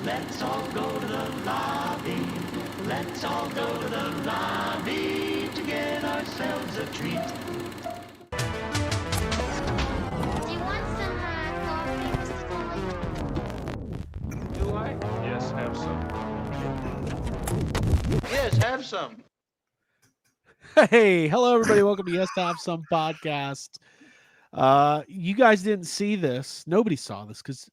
Let's all go to the lobby. Let's all go to the lobby to get ourselves a treat. Do you want some coffee, Mr. Tully? Do I? Yes, have some. Yes, have some. Hey, hello everybody. Welcome to Yes to Have Some podcast. You guys didn't see this. Nobody saw this because,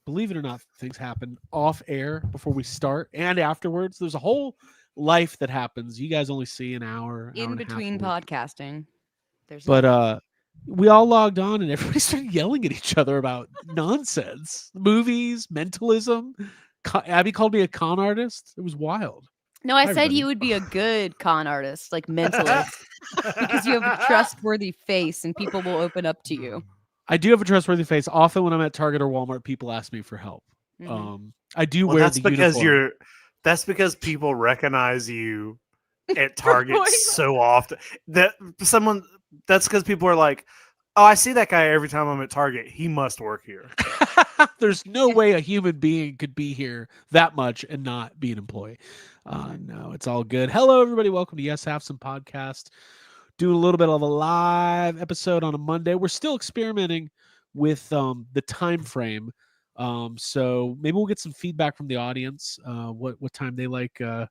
believe it or not, things happen off air before we start and afterwards. There's a whole life that happens. You guys only see an hour In and a half between a week. podcasting. But we all logged on and everybody started yelling at each other about nonsense, movies, mentalism. Abby called me a con artist. It was wild. No, I Hi, said everybody. you would be a good con artist, like mentalist, because you have a trustworthy face and people will open up to you. I do have a trustworthy face. Often when I'm at Target or Walmart, people ask me for help. Mhm. I do Well, wear that's the because uniform. that's because people recognize you at Target going- so often that's because people are like, oh, I see that guy every time I'm at Target. He must work here. There's no way a human being could be here that much and not be an employee. No, it's all good. Hello, everybody. Welcome to Yes Have Some podcast. Doing a little bit of a live episode on a Monday. We're still experimenting with the time frame. So maybe we'll get some feedback from the audience. What time they like, Doesn't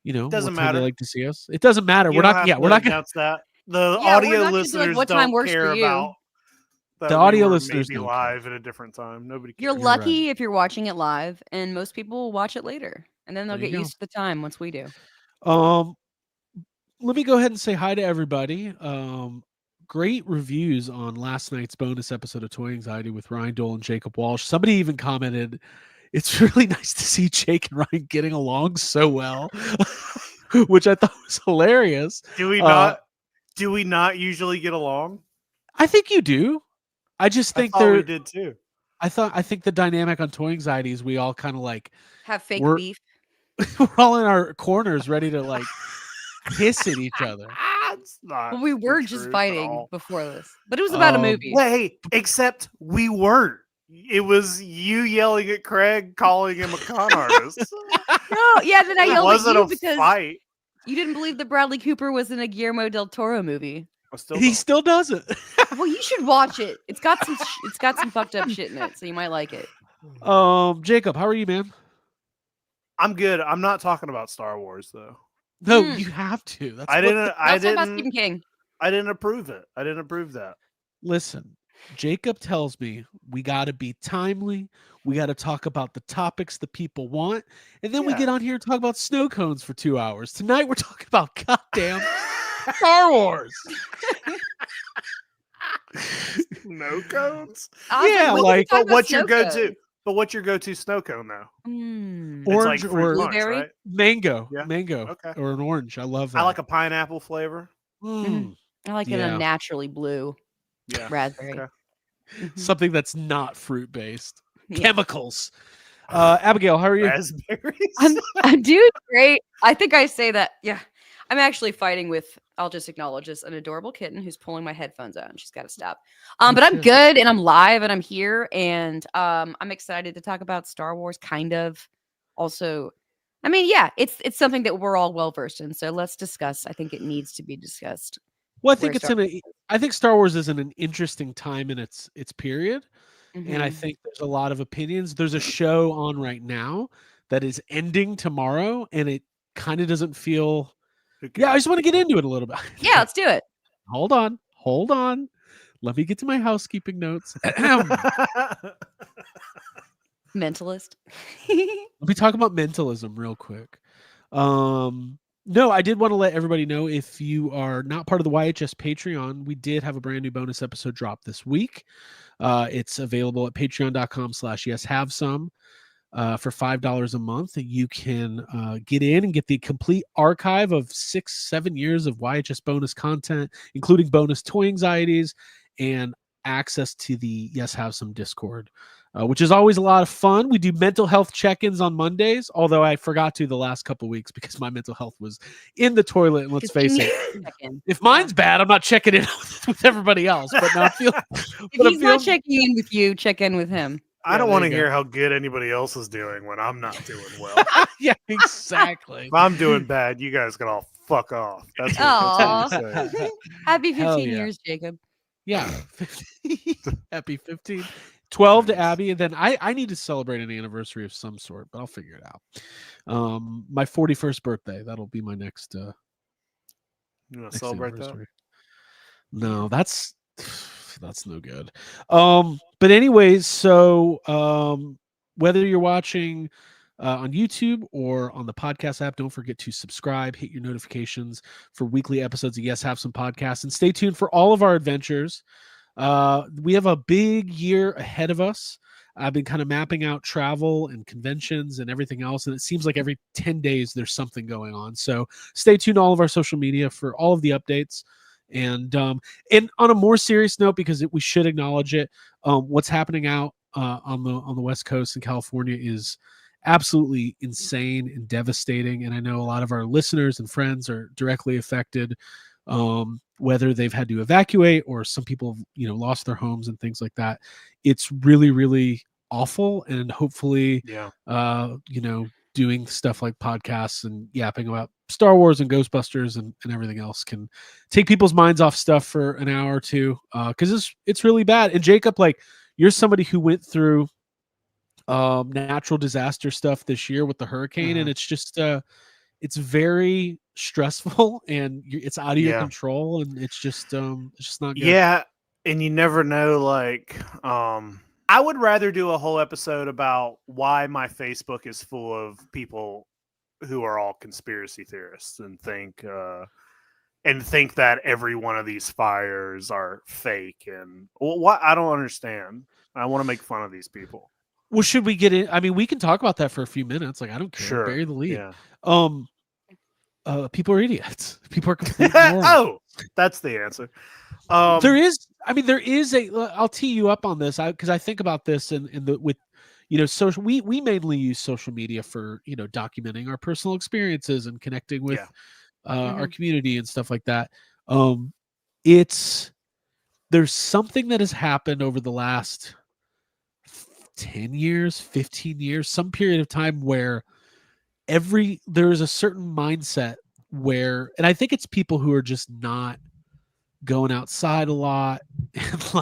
what time matter. they like to see us. It doesn't matter. You We're don't not. have Yeah, to we're not gonna. announce that. The Yeah, we're audio not gonna be like, listeners what time don't works for care you? about that. The we audio were listeners maybe don't live at a different time. Nobody cares. You're You're lucky right. if you're watching it live, and most people will watch it later, and then they'll There you get go. used to the time once we do. Let me go ahead and say hi to everybody. Great reviews on last night's bonus episode of Toy Anxiety with Ryan Dole and Jacob Walsh. Somebody even commented, it's really nice to see Jake and Ryan getting along so well, which I thought was hilarious. Do we not usually get along? I think you do. I just think I thought we did too. I think the dynamic on Toy Anxiety is we all kind of like Have fake We're- beef. we're all in our corners ready to like hiss at each other. It's not Well, we were the just truth at fighting all. before this, but it was about a movie. Wait, except we weren't. It was you yelling at Craig, calling him a con artist. No, yeah, then I It yelled at wasn't you a because fight. you didn't believe that Bradley Cooper was in a Guillermo del Toro movie. I still He don't. still does it. Well, you should watch it. It's got some fucked up shit in it, so you might like it. Jacob, how are you, man? I'm good. I'm not talking about Star Wars though. No, Hmm. you have to. That's I what- didn't. I Not talking about didn't. Stephen King. I didn't approve it. I didn't approve that. Listen, Jacob tells me we got to be timely. We got to talk about the topics that people want. And then we Yeah. get on here and talk about snow cones for 2 hours. Tonight, we're talking about goddamn Star Wars. Snow cones. I was Yeah, when did we like- talk But about what's your snow go-to? cones? But what's your go-to snow cone though? Mm. Or- It's Orange like fruit or- punch, Blueberry? right? Mango. Yeah. Mango. Okay. Or an orange. I love that. I like a pineapple flavor. Mm, I like it Yeah. unnaturally blue Yeah. raspberry. Okay. Mhm. something that's not fruit based. Yeah. Chemicals. Abigail, how are you? Raspberries. I'm doing great. I think I say that. Yeah. I'm actually fighting with, I'll just acknowledge this, an adorable kitten who's pulling my headphones out and she's got to stop. But I'm shit. good and I'm live and I'm here and I'm excited to talk about Star Wars kind of. Also, I mean, yeah, it's something that we're all well versed in. So let's discuss. I think it needs to be discussed. Well, I think where it's Star I think Star Wars is in an interesting time in its period. And I Mhm. think there's a lot of opinions. There's a show on right now that is ending tomorrow, and it kind of doesn't feel. Who Yeah, I cares? just want to get into it a little bit. Yeah, let's do it. hold on. Let me get to my housekeeping notes. Let Mentalist. me talk about mentalism real quick. No, I did want to let everybody know if you are not part of the YHS Patreon, we did have a brand new bonus episode drop this week. It's available at patreon.com/yeshavesome. For $5 a month. You can get in and get the complete archive of 6-7 years of YHS bonus content, including bonus toy anxieties and access to the Yes Have Some Discord, which is always a lot of fun. We do mental health check-ins on Mondays, although I forgot to the last couple of weeks because my mental health was in the toilet. And let's face it, if mine's bad, I'm not checking in with everybody else. But now I feel If he's not checking in with you, check in with him. I don't there want to you go. hear how good anybody else is doing when I'm not doing well. Yeah, exactly. If I'm doing bad, you guys can all fuck off. That's Aw. what I'm saying. Happy Hell 15 yeah. years, Jacob. Yeah. Happy 15. 12 to Nice. Abby, and then I need to celebrate an anniversary of some sort, but I'll figure it out. My 41st birthday, that'll be my next You want next to celebrate that? anniversary. No, that's no good. But anyways, so whether you're watching on YouTube or on the podcast app, don't forget to subscribe, hit your notifications for weekly episodes of Yes Have Some Podcasts, and stay tuned for all of our adventures. We have a big year ahead of us. I've been kind of mapping out travel and conventions and everything else, and it seems like every 10 days there's something going on. So stay tuned to all of our social media for all of the updates. And on a more serious note, because we should acknowledge it, what's happening out on the West Coast in California is absolutely insane and devastating. And I know a lot of our listeners and friends are directly affected, whether they've had to evacuate or some people have, lost their homes and things like that. It's really, really awful. And hopefully, Yeah. doing stuff like podcasts and yapping about Star Wars and Ghostbusters and everything else can take people's minds off stuff for an hour or two. Cause it's really bad. And Jacob, like, you're somebody who went through natural disaster stuff this year with the hurricane, and it's just it's very stressful and it's out of your control, and it's just not good. Yeah, and you never know. Like, I would rather do a whole episode about why my Facebook is full of people who are all conspiracy theorists and think that every one of these fires are fake. And what I don't understand. I want to make fun of these people. Well, should we get in? I mean, we can talk about that for a few minutes. Like, I don't care. Sure. Bury the lead. Yeah. People are idiots. People are complete morons. Oh, that's the answer. There is I'll tee you up on this because I think about this with social. We mainly use social media for documenting our personal experiences and connecting with our community and stuff like that. There's something that has happened over the last 10 years, 15 years, some period of time where there is a certain mindset where, and I think it's people who are just not going outside a lot and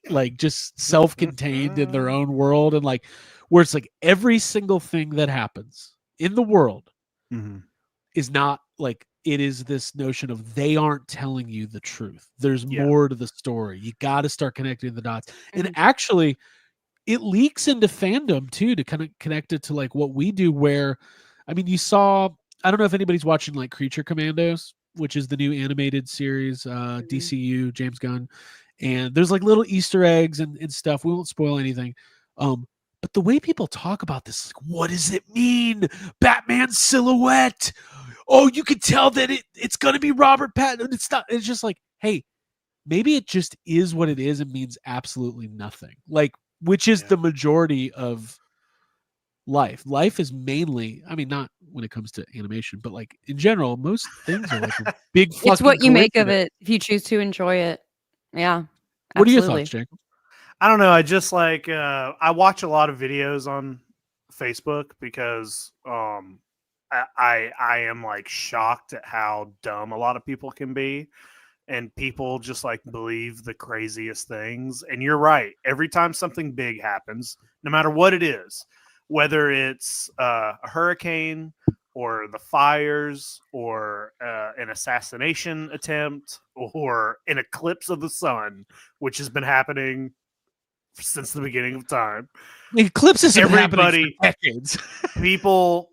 like just self-contained in their own world, and like where it's like every single thing that happens in the world is not like, it is this notion of they aren't telling you the truth. There's more to the story. You got to start connecting the dots. And actually it leaks into fandom too, to kind of connect it to like what we do, where, I mean, I don't know if anybody's watching like Creature Commandos, which is the new animated series, DCU, James Gunn. And there's like little Easter eggs and stuff. We won't spoil anything. But the way people talk about this, like, what does it mean? Batman's silhouette. Oh, you can tell that it's going to be Robert Pattinson. It's not. It's just like, hey, maybe it just is what it is and means absolutely nothing. Like, which is the majority of life. Life is mainly, I mean, not when it comes to animation, but like in general, most things are like a big fucking It's what you make of coincidence. it if you choose to enjoy it. Yeah. What are your absolutely. thoughts, Jacob? I don't know. I just like I watch a lot of videos on Facebook because I am like shocked at how dumb a lot of people can be, and people just like believe the craziest things. And you're right. Every time something big happens, no matter what it is, whether it's a hurricane or the fires or an assassination attempt or an eclipse of the sun, which has been happening since the beginning of time. Eclipses have happened Everybody- for decades. People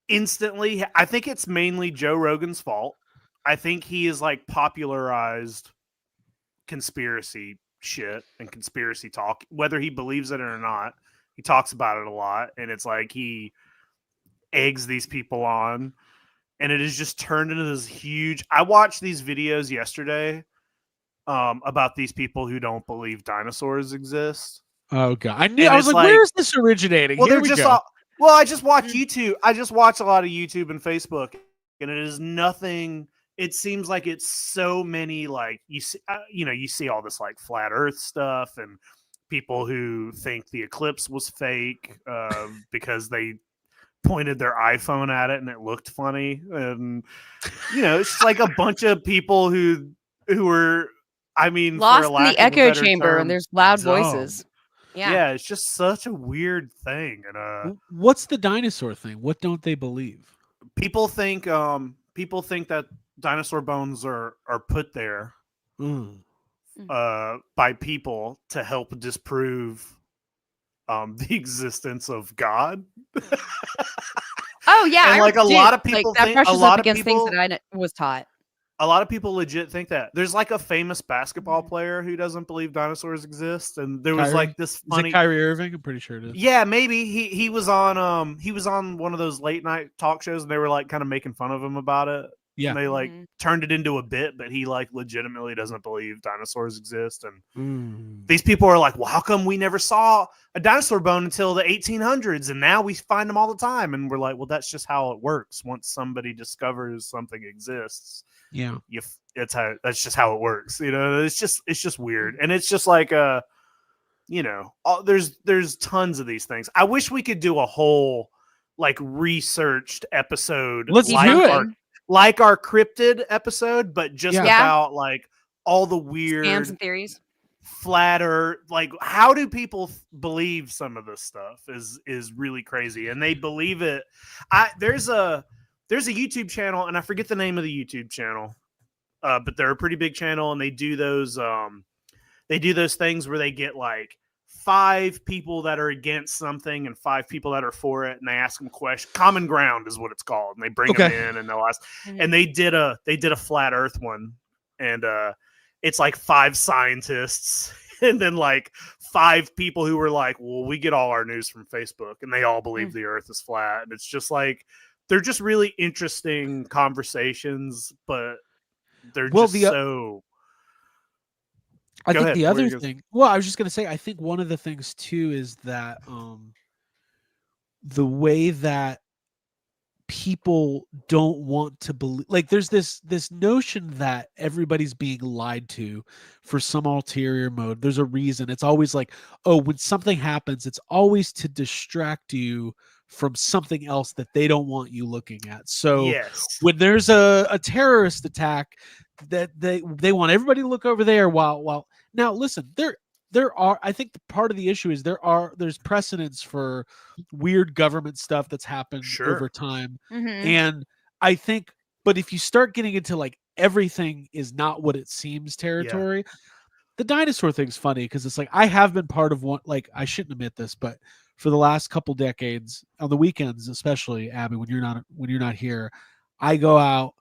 instantly, I think it's mainly Joe Rogan's fault. I think he is like popularized conspiracy shit and conspiracy talk, whether he believes it or not. He talks about it a lot, and it's like he eggs these people on, and it has just turned into this huge. I watched these videos yesterday about these people who don't believe dinosaurs exist. Oh god, I And was it's like, where like- is this originating? Well, Here they're we just go. all. Well, I just watch YouTube. I just watch a lot of YouTube and Facebook, and it is nothing. It seems like it's so many like you see, you see all this like flat Earth stuff and people who think the eclipse was fake because they pointed their iPhone at it and it looked funny, and it's just like a bunch of people who were, I mean, for Lost a in lack the of a echo better chamber, term, and there's loud dumb. voices. Yeah. it's just such a weird thing, and What's the dinosaur thing? What don't they believe? people think that dinosaur bones are put there Mm. by people to help disprove the existence of God. Oh yeah, And, I like, a did. lot of people that think- brushes a lot up of against things people- that I was taught. A lot of people legit think that. There's like a famous basketball player who doesn't believe dinosaurs exist, and there was Kyrie? like this Is funny. it Kyrie Irving? I'm pretty sure it is. Yeah, maybe he was on one of those late night talk shows, and they were like kind of making fun of him about it. Yeah. And they like Mhm. turned it into a bit, but he like legitimately doesn't believe dinosaurs exist. And Mm. these people are like, well, how come we never saw a dinosaur bone until the 1800s, and now we find them all the time? And we're like, well, that's just how it works. Once somebody discovers something exists, Yeah. that's just how it works. It's just weird, and it's just like there's tons of these things. I wish we could do a whole like researched episode. Let's like do it. our cryptid episode, but just Yeah. about like all the weird Scams and theories. flatter, like how do people believe some of this stuff is really crazy, and they believe it. There's a YouTube channel, and I forget the name of the YouTube channel, but they're a pretty big channel, and they do those things where they get like 5 people that are against something and 5 people that are for it, and they ask them questions. Common ground is what it's called, and they bring them in, and they'll ask. And they did a flat Earth one, and it's like 5 scientists and then like 5 people who were like, well, we get all our news from Facebook, and they all believe the Earth is flat. And it's just like they're just really interesting conversations, but they're so. I Go think ahead. the What were other you gonna thing, well, I was just going to say, I think one of the things too is that the way that people don't want to believe, like there's this notion that everybody's being lied to for some ulterior mode. There's a reason. It's always like, oh, when something happens, it's always to distract you from something else that they don't want you looking at. So Yes. when there's a terrorist attack, that they want everybody to look over there while now listen, there are, I think part of the issue is there's precedents for weird government stuff that's happened over time. And I think, but if you start getting into like everything is not what it seems territory, the dinosaur thing's funny because it's like I have been part of one, like I shouldn't admit this, but for the last couple decades on the weekends, especially Abby, when you're not here, I go out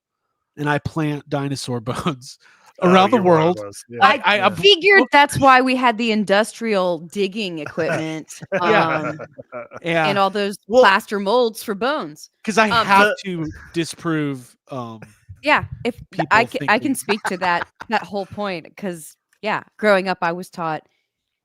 and I plant dinosaur bones around the world. I figured that's why we had the industrial digging equipment and all those plaster molds for bones. Because I have to disprove. If I can speak to that whole point, because growing up I was taught,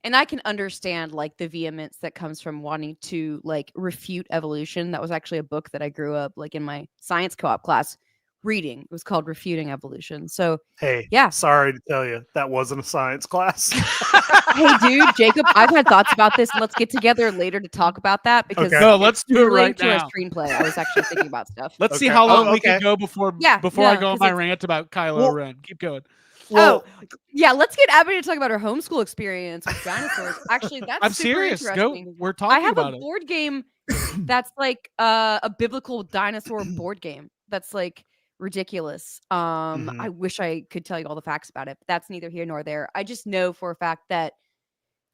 and I can understand like the vehemence that comes from wanting to like refute evolution. That was actually a book that I grew up like in my science co-op class reading. It was called Refuting Evolution. So hey, sorry to tell you, that wasn't a science class. Hey dude, Jacob, I've had thoughts about this, and let's get together later to talk about that, because no, let's do it right to now. Our screenplay, I was actually thinking about stuff. Let's see how long we can go before I go on my rant about Kylo Ren. Keep going. Let's get Abby to talk about her homeschool experience with dinosaurs. Actually, that's I'm super serious. interesting. We're talking about it. I have a board game that's like a biblical dinosaur board game that's like ridiculous. I wish I could tell you all the facts about it, but that's neither here nor there. I just know for a fact that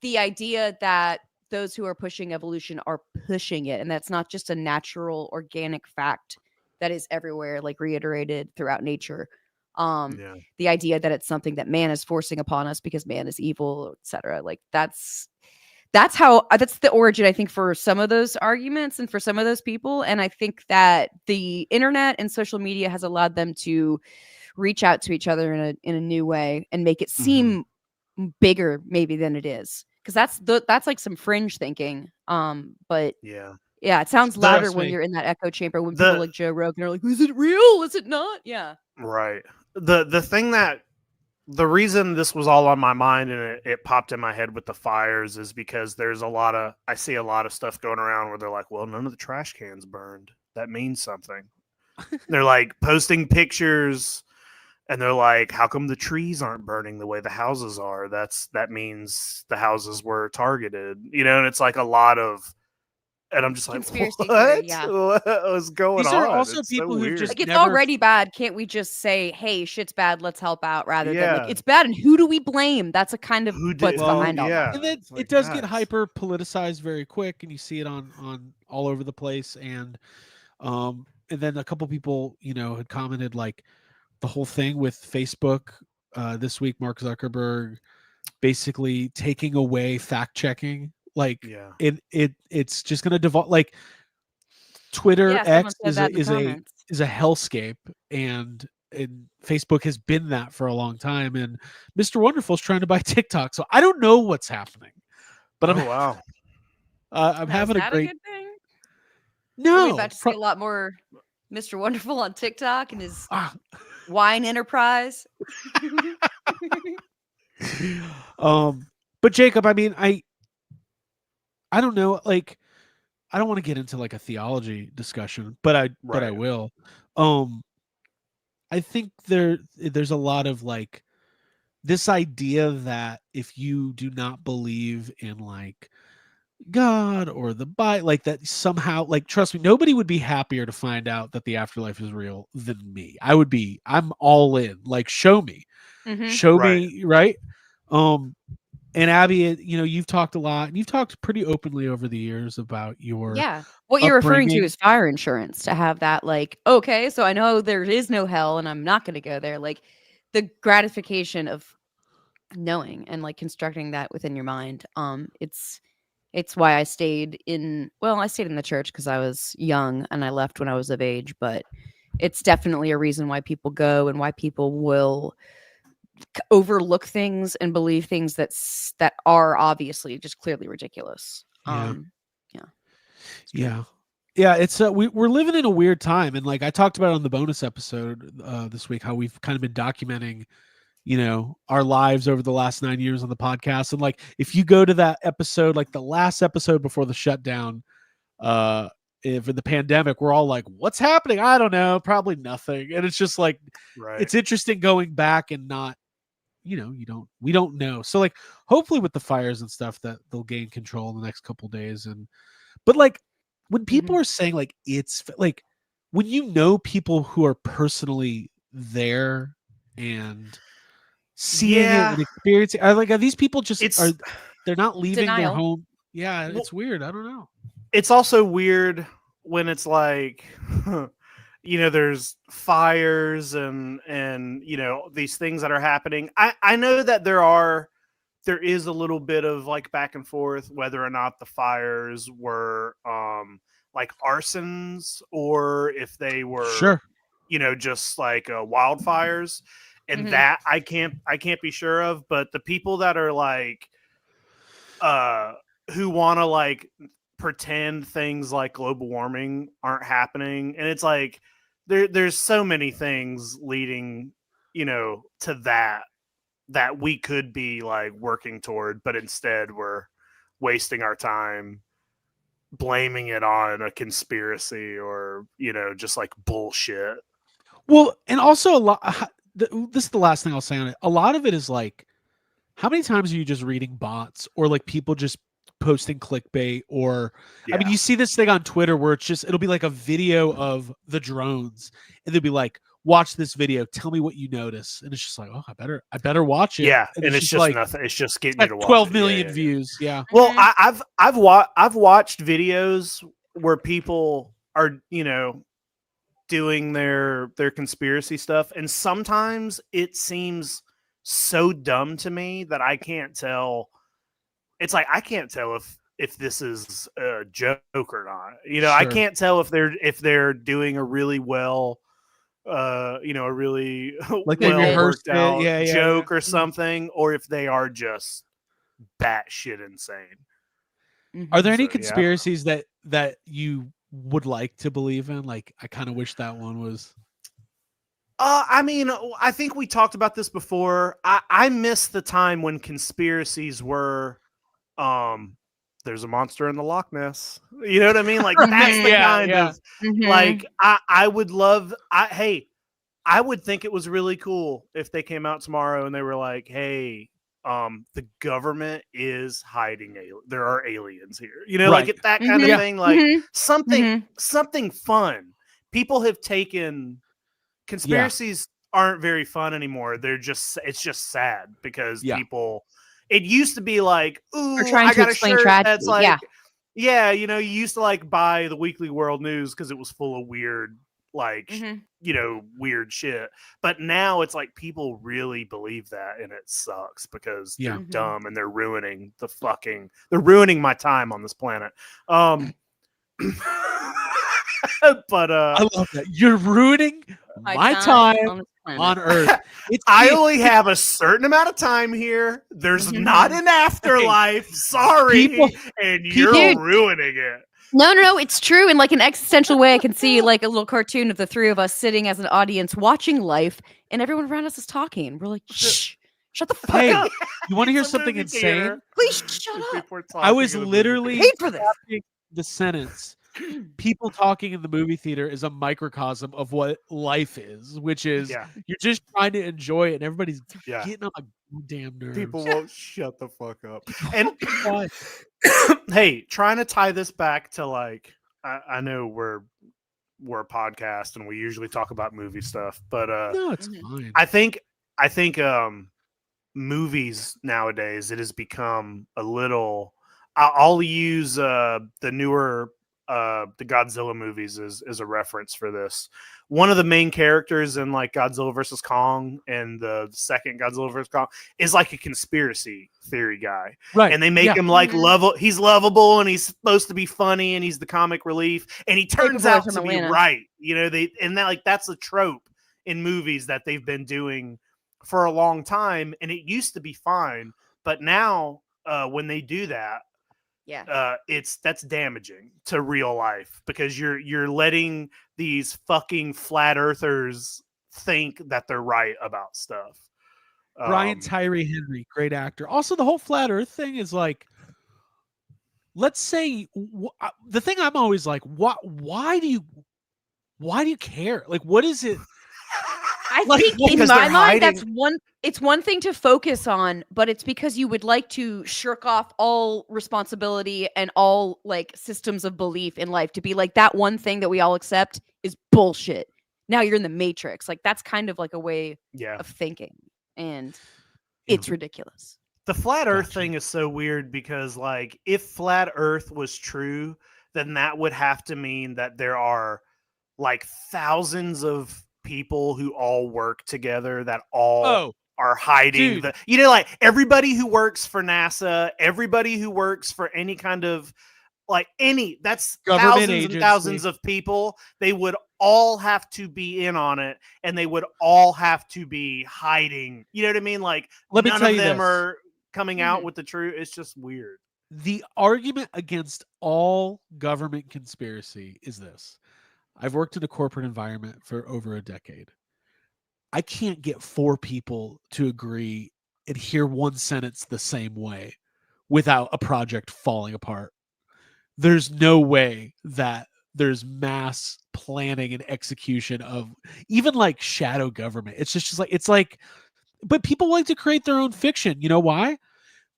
the idea that those who are pushing evolution are pushing it, and that's not just a natural organic fact that is everywhere, like reiterated throughout nature. The idea that it's something that man is forcing upon us because man is evil, etc. Like that's the origin, I think, for some of those arguments and for some of those people. And I think that the internet and social media has allowed them to reach out to each other in a new way and make it seem bigger maybe than it is. Because that's like some fringe thinking. But it sounds louder when you're in that echo chamber, when people like Joe Rogan are like, is it real? Is it not? Yeah. Right. The thing that the reason this was all on my mind and it popped in my head with the fires is because I see a lot of stuff going around where they're like, well, none of the trash cans burned. That means something. They're like posting pictures and they're like, how come the trees aren't burning the way the houses are? That means the houses were targeted, and it's like a lot of, and I'm just like, Conspiracy what? theory, yeah. What was going These on? are also It's so people who've weird. just Like, it's never- already bad. Can't we just say, hey, shit's bad, let's help out, rather than Yeah. like, it's bad and who do we blame? That's a kind of Who did- what's Well, behind all that. yeah. And then It's like, it does get guys. hyper politicized very quick, and you see it on all over the place. And then a couple people, had commented like the whole thing with Facebook this week. Mark Zuckerberg basically taking away fact checking. Like Yeah. it's just going to devolve. Like Twitter Yeah, someone X said that in the is comments. a hellscape, and Facebook has been that for a long time. And Mr. Wonderful's trying to buy TikTok, so I don't know what's happening. But Oh wow. I'm Now, having is a that great. good thing? Are we No, about to see a lot more Mr. Wonderful on TikTok and his ah, wine enterprise? but Jacob, I mean, I don't know, like, I don't want to get into like a theology discussion, but I Right. will. I think there's a lot of like this idea that if you do not believe in like God or the Bible, like that somehow, like, trust me, nobody would be happier to find out that the afterlife is real than me. I'm all in. Like, show me, Mhm. show Right. me, right? And Abby, you've talked a lot, and you've talked pretty openly over the years about your Yeah. What you're referring to upbringing. is fire insurance, to have that, like, okay, so I know there is no hell and I'm not going to go there. Like, the gratification of knowing and like constructing that within your mind. It's why I stayed in the church because I was young and I left when I was of age, but it's definitely a reason why people go and why people will overlook things and believe things that are obviously just clearly ridiculous. Yeah. Yeah. Yeah, it's we're living in a weird time, and like I talked about on the bonus episode this week, how we've kind of been documenting our lives over the last 9 years on the podcast. And like if you go to that episode, like the last episode before the shutdown for the pandemic, we're all like, what's happening? I don't know, probably nothing. And it's just like Right. it's interesting going back and not we don't know. So like hopefully with the fires and stuff that they'll gain control in the next couple days. But like when people are saying like it's like when people who are personally there and seeing it and experiencing, are these people just they're not leaving their Denial. home? Yeah, Well, it's weird. I don't know. It's also weird when it's like there's fires and these things that are happening. I know that there is a little bit of like back and forth whether or not the fires were like arsons or if they were Sure. just like wildfires, and Mhm. that I can't be sure of. But the people that are like who want to like pretend things like global warming aren't happening, and it's like there's so many things leading to that we could be like working toward, but instead we're wasting our time blaming it on a conspiracy or just like bullshit. Well, and also a lot. This is the last thing I'll say on it. A lot of it is like, how many times are you just reading bots or like people just posting clickbait? Or I mean, Yeah. you see this thing on Twitter where it'll be like a video of the drones, and they'll be like, "Watch this video. Tell me what you notice." And it's just like, "Oh, I better watch it." Yeah, and it's just like nothing. It's just getting like you to watch 12 it. million Yeah. views. Yeah. Well, Mhm. I've watched videos where people are doing their conspiracy stuff, and sometimes it seems so dumb to me that I can't tell. It's like I can't tell if this is a joke or not. I Sure. can't tell if they're doing a really well a really Like they well rehearsed worked it. out Yeah, yeah, joke yeah. or something, or if they are just batshit insane. Are there any So, yeah, I don't know. conspiracies that you would like to believe in? Like, I kind of wish that one was. I mean, I think we talked about this before. I miss the time when conspiracies were, there's a monster in the Loch Ness. You know what I mean? Like that's the Yeah, kind yeah. of like I would love. Hey, I would think it was really cool if they came out tomorrow and they were like, hey, the government is hiding. There are aliens here. You know, Right. like that kind Yeah. of thing. Like Mhm. something fun. People have taken conspiracies aren't very fun anymore. It's just sad because Yeah. people. It used to be like, Or ooh, trying I to got a explain shirt tragedy. that's like, Yeah. yeah, you know, you used to like buy the Weekly World News because it was full of weird, like, Mhm. you know, weird shit. But now it's like people really believe that, and it sucks because Yeah. they're Mhm. dumb and they're ruining they're ruining my time on this planet. But I love that. You're ruining My my time time on this planet. on Earth. It's I only have a certain amount of time here. There's not an afterlife. Sorry. People- and you're Dude. ruining it. No, it's true. In like an existential way, I can see like a little cartoon of the three of us sitting as an audience watching life, and everyone around us is talking. We're like, shh, shut the fuck Hey, up. you want to hear It's a something movie insane? theater. Please shut up. People are I was talking in the movie literally theater. Paid for this. crafting the sentence. People talking in the movie theater is a microcosm of what life is, which is Yeah. you're just trying to enjoy it, and everybody's Yeah. getting on my damn nerves. People won't shut the fuck up. And Why? hey, trying to tie this back to like, I know we're a podcast and we usually talk about movie stuff, but No, it's Mhm. fine. I think movies nowadays it has become a little. I'll use the newer the Godzilla movies as a reference for this. One of the main characters in like Godzilla versus Kong and the second Godzilla versus Kong is like a conspiracy theory guy, Right. and they make Yeah. him like Mhm. he's lovable and he's supposed to be funny and he's the comic relief, and he turns Paperboy out from to be Atlanta. right. You know, that's a trope in movies that they've been doing for a long time, and it used to be fine, but now when they do that, Yeah. that's damaging to real life because you're letting these fucking flat earthers think that they're right about stuff. Brian Tyree Henry, great actor. Also, the whole flat Earth thing is like, let's say the thing I'm always like, why do you care? Like, what is it? I Like, think in because my they're mind, that's hiding- it's one thing to focus on, but it's because you would like to shirk off all responsibility and all like systems of belief in life to be like that one thing that we all accept is bullshit. Now you're in the matrix. Like that's kind of like a way Yeah. of thinking. And Yeah. it's ridiculous. The flat earth Gotcha. thing is so weird because like if flat earth was true, then that would have to mean that there are like thousands of people who all work together that all are hiding dude. you know, like everybody who works for NASA, everybody who works for any kind of like that's Government thousands agency. and thousands of people. They would all have to be in on it, and they would all have to be hiding. You know what I mean? Like Let me none tell of you them this. are coming out Mhm. with the truth. It's just weird. The argument against all government conspiracy is this. I've worked in a corporate environment for over a decade. I can't get 4 people to agree and hear one sentence the same way without a project falling apart. There's no way that there's mass planning and execution of even like shadow government. It's just like, but people like to create their own fiction. You know why?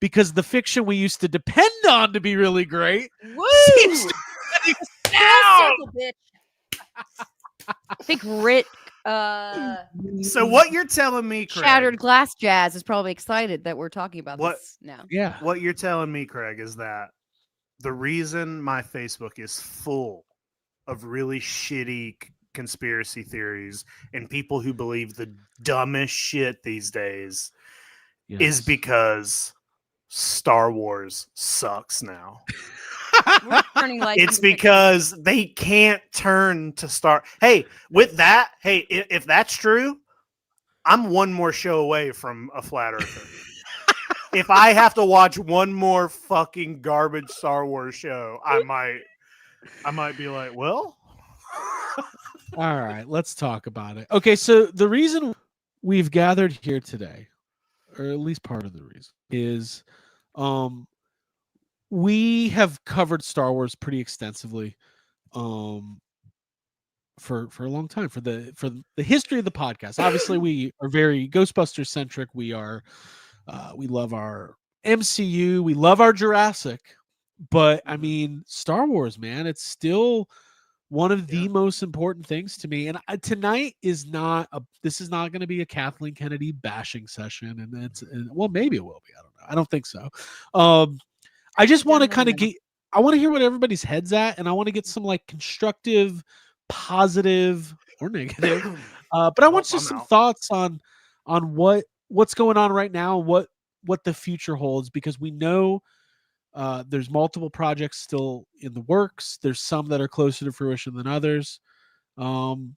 Because the fiction we used to depend on to be really great seems Woo! to be Full now. circle, bitch. I think Rick So what you're telling me, Craig, Shattered Glass Jazz is probably excited that we're talking about What- this now. Yeah. what you're telling me, Craig, is that the reason my Facebook is full of really shitty conspiracy theories and people who believe the dumbest shit these days is because Star Wars sucks now. We're turning life It's into fiction. because they can't turn to Star. Hey, with that, if that's true, I'm one more show away from a flat earther. If I have to watch one more fucking garbage Star Wars show, I might be like, well, All right, let's talk about it. Okay, so the reason we've gathered here today, or at least part of the reason, is um we have covered Star Wars pretty extensively um for a long time for the history of the podcast. Obviously, we are very Ghostbusters centric. We love our MCU, we love our Jurassic, but I mean Star Wars, man, it's still one of the Yeah. most important things to me. And tonight is not a. This is not going to be a Kathleen Kennedy bashing session, well, maybe it will be. I don't know. I don't think so. I just want to kind of get. I want to hear what everybody's heads at, and I want to get some like constructive, positive or negative. But I want just I'm some out. thoughts on what's going on right now, what the future holds, because we know there's multiple projects still in the works. There's some that are closer to fruition than others. And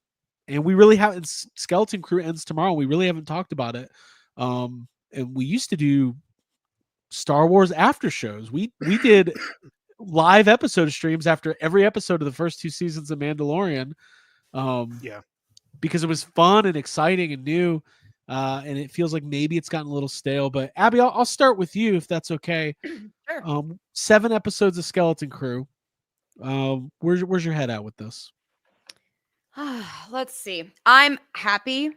we really haven't. Skeleton Crew ends tomorrow. We really haven't talked about it. And we used to do Star Wars after shows. We did live episode streams after every episode of the first 2 seasons of Mandalorian. Yeah. Because it was fun and exciting and new. And it feels like maybe it's gotten a little stale. But Abby, I'll start with you if that's okay. Sure. 7 episodes of Skeleton Crew. Where's your head at with this? Let's see. I'm happy,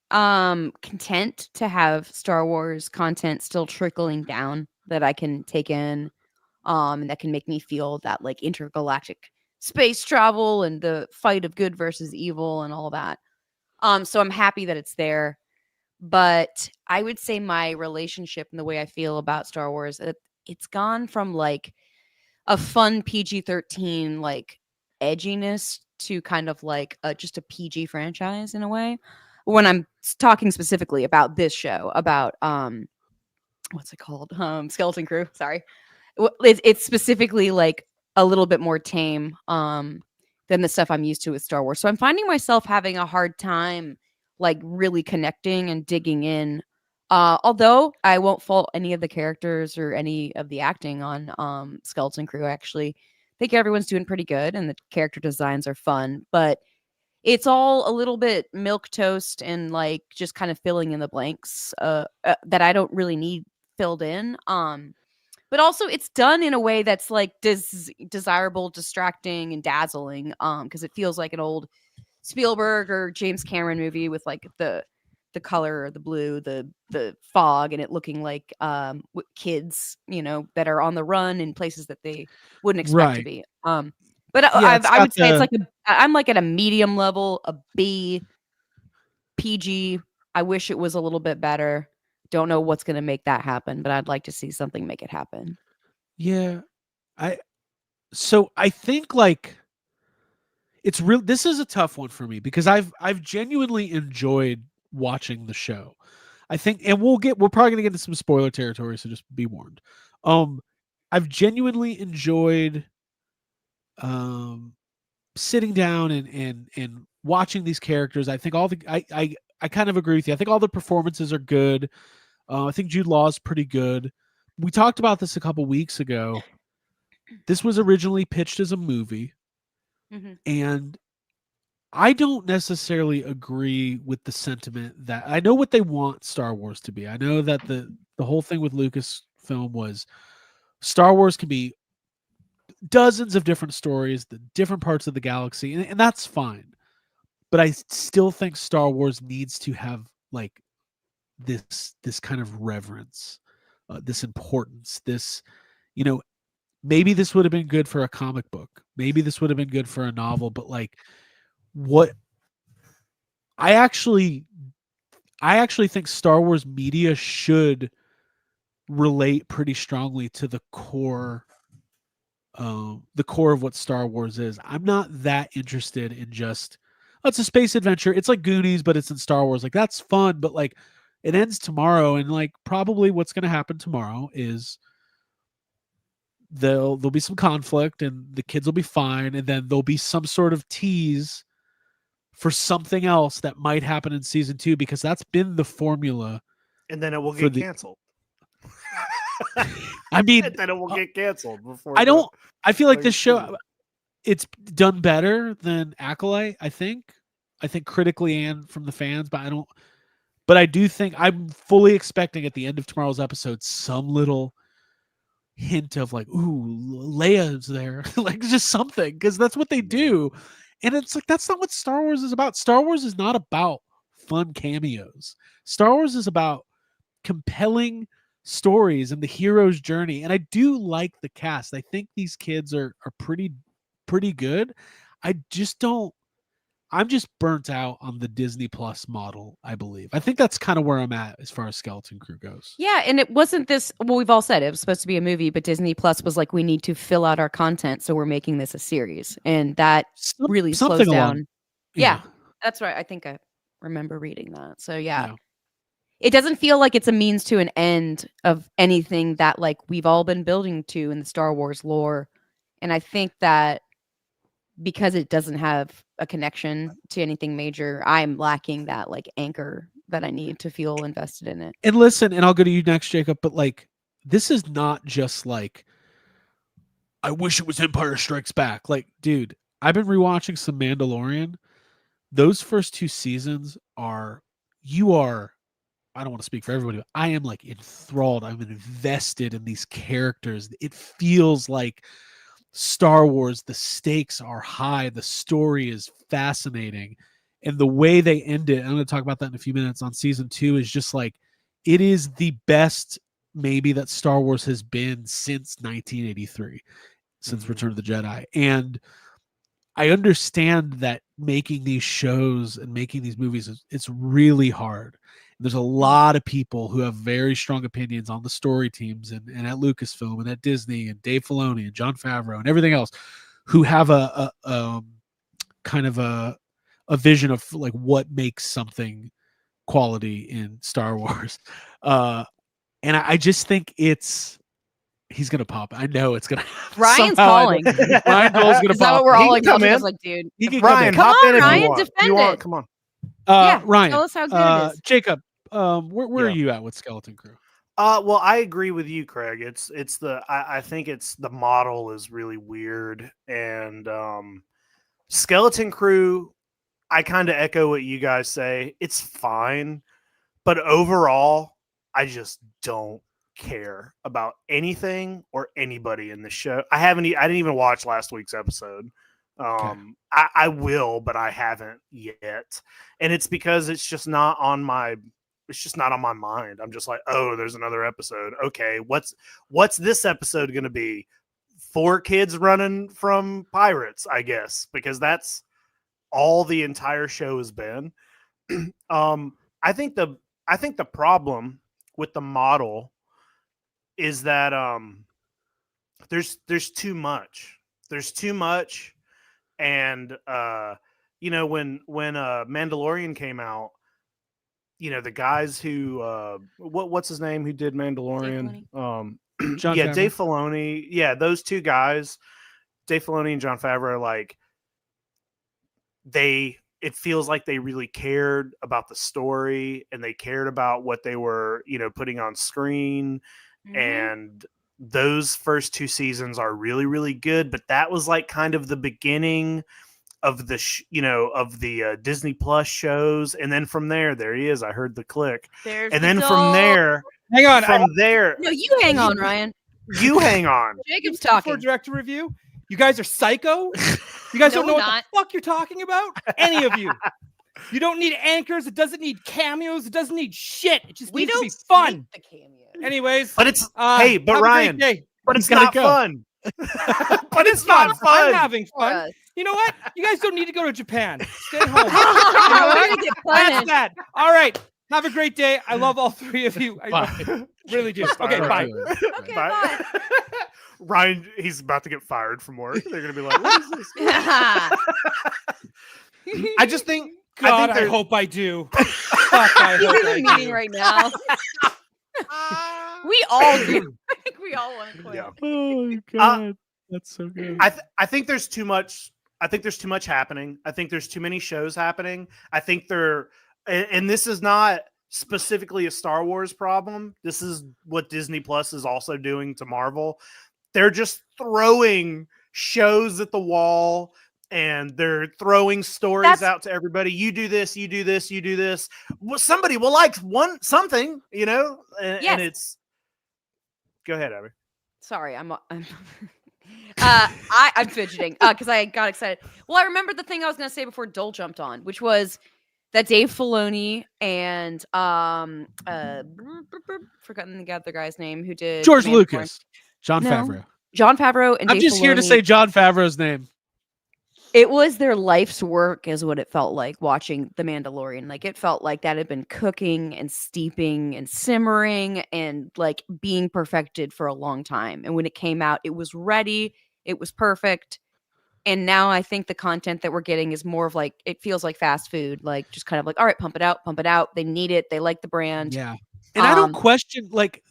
content to have Star Wars content still trickling down that I can take in, and that can make me feel that like intergalactic space travel and the fight of good versus evil and all that. So I'm happy that it's there. But I would say my relationship and the way I feel about Star Wars, it's gone from like a fun PG-13 like edginess to kind of like just a PG franchise in a way. When I'm talking specifically about this show, about what's it called? Skeleton Crew. Sorry, it's specifically like a little bit more tame than the stuff I'm used to with Star Wars. So I'm finding myself having a hard time like really connecting and digging in. Although I won't fault any of the characters or any of the acting on Skeleton Crew. I actually think everyone's doing pretty good and the character designs are fun, but it's all a little bit milk toast and like just kind of filling in the blanks that I don't really need filled in. But also it's done in a way that's like desirable, distracting, and dazzling. Because it feels like an old Spielberg or James Cameron movie with like the color, the blue, the fog, and it looking like kids, that are on the run in places that they wouldn't expect to Right. be. But Yeah, I would say it's like I'm like at a medium level, a B, PG. I wish it was a little bit better. Don't know what's going to make that happen, but I'd like to see something make it happen. Yeah. I think like it's real. This is a tough one for me because I've genuinely enjoyed watching the show. I think, and we're probably gonna get into some spoiler territory, so just be warned. I've genuinely enjoyed sitting down and watching these characters. I think I kind of agree with you. I think all the performances are good. I think Jude Law is pretty good. We talked about this a couple weeks ago. This was originally pitched as a movie, and I don't necessarily agree with the sentiment that I know what they want Star Wars to be. I know that the whole thing with Lucasfilm was Star Wars can be dozens of different stories, the different parts of the galaxy, and that's fine. But I still think Star Wars needs to have like this kind of reverence, this importance, this, maybe this would have been good for a comic book. Maybe this would have been good for a novel, but like what I actually think Star Wars media should relate pretty strongly to the core of what Star Wars is. I'm not that interested in just it's a space adventure. It's like Goonies, but it's in Star Wars. Like that's fun, but like it ends tomorrow, and like probably what's going to happen tomorrow is there'll be some conflict, and the kids will be fine, and then there'll be some sort of tease for something else that might happen in season 2, because that's been the formula. And then it will get canceled. I mean, and then it will get canceled before. I feel like this show. it's done better than Acolyte, I think. I think critically and from the fans, but I do think I'm fully expecting at the end of tomorrow's episode some little hint of like, ooh, Leia's there, like just something, because that's what they do. And it's like, that's not what Star Wars is about. Star Wars is not about fun cameos. Star Wars is about compelling stories and the hero's journey. And I do like the cast. I think these kids are pretty good. I just don't I'm just burnt out on the Disney Plus model, I believe. I think that's kind of where I'm at as far as Skeleton Crew goes. Yeah, and it wasn't this. Well, we've all said it was supposed to be a movie, but Disney Plus was like, we need to fill out our content, so we're making this a series, and that really slows Something down. along. Yeah, that's right. I think I remember reading that. So yeah, Yeah. it doesn't feel like it's a means to an end of anything that like we've all been building to in the Star Wars lore, and I think that because it doesn't have a connection to anything major, I'm lacking that like anchor that I need to feel invested in it. And listen, and I'll go to you next, Jacob, but like, this is not just like, I wish it was Empire Strikes Back. Like, dude, I've been rewatching some Mandalorian. Those first 2 seasons I don't want to speak for everybody, but I am like enthralled. I'm invested in these characters. It feels like Star Wars. The stakes are high. The story is fascinating. And the way they end it, I'm going to talk about that in a few minutes, on season 2 is just like, it is the best maybe that Star Wars has been since 1983, since Return of the Jedi. And I understand that making these shows and making these movies, it's really hard. There's a lot of people who have very strong opinions on the story teams and at Lucasfilm and at Disney and Dave Filoni and Jon Favreau and everything else, who have a kind of a vision of like what makes something quality in Star Wars. And I just think he's gonna pop. I know it's gonna. Ryan's calling. Ryan Dole's gonna Is that pop. what we're all He like? can come I in. was like, dude. He can Ryan, Come hop on, in if Ryan, you want. defend You want? it. Come on. Yeah, Ryan, tell us how good it is. Jacob, where are Yeah. you at with Skeleton Crew? Well, I agree with you, Craig. I think it's the model is really weird, and Skeleton Crew, I kind of echo what you guys say. It's fine, but overall, I just don't care about anything or anybody in the show. I didn't even watch last week's episode. I will, but I haven't yet, and it's because it's just not on my mind. I'm just like, oh, there's another episode. Okay, what's this episode going to be? 4 kids running from pirates, I guess, because that's all the entire show has been. I think the problem with the model is that there's too much. There's too much, and when Mandalorian came out, the guys who what's his name who did Mandalorian? Jon Yeah, Favreau. Dave Filoni. Yeah, those 2 guys, Dave Filoni and Jon Favreau, like it feels like they really cared about the story and they cared about what they were, putting on screen. And those first 2 seasons are really, really good. But that was like kind of the beginning of the Disney Plus shows. And then from there he is. I heard the click. There's And the then dog. from there, Hang on. No, you hang on, Ryan. you hang on. Jacob's For talking. director review, you guys are psycho. You guys don't No, know not. what the fuck you're talking about. Any of you. You don't need anchors. It doesn't need cameos. It doesn't need shit. It just We needs to don't be fun. the cameo. Anyways, But it's hey, but have a Ryan, great day. but it's gotta not go. fun. But it's not fun. I'm having For fun. us. You know what? You guys don't need to go to Japan. Stay home. You know We're what? gonna get That's punished. that. All right. Have a great day. I love all 3 of you. I Bye. really do. Just Okay, fire. bye. Okay, Bye. bye. Ryan, he's about to get fired from work. They're gonna be like, "What is this?" I just think. God, I there- hope I do. Fuck, I He's hope in I a meeting do. right now. We all do. I think we all want to quit. Yeah. Oh God, that's so good. I think there's too much. I think there's too much happening. I think there's too many shows happening. I think and this is not specifically a Star Wars problem. This is what Disney Plus is also doing to Marvel. They're just throwing shows at the wall and they're throwing stories out to everybody. You do this, you do this, you do this. Well, somebody will like something, you know, and it's. Go ahead, Abby. Sorry, I'm fidgeting because I got excited. Well, I remember the thing I was going to say before Dole jumped on, which was that Dave Filoni and forgotten the other guy's name who did George Mandalorian. Lucas, Jon Favreau. Jon Favreau and I'm Dave just Filoni, here to say Jon Favreau's name. it was their life's work, is what it felt like watching The Mandalorian. Like it felt like that had been cooking and steeping and simmering and like being perfected for a long time. And when it came out, it was ready. It was perfect. And now I think the content that we're getting is more of like, it feels like fast food, like just kind of like, all right, pump it out, pump it out. They need it. They like the brand. Yeah. And I don't question, like,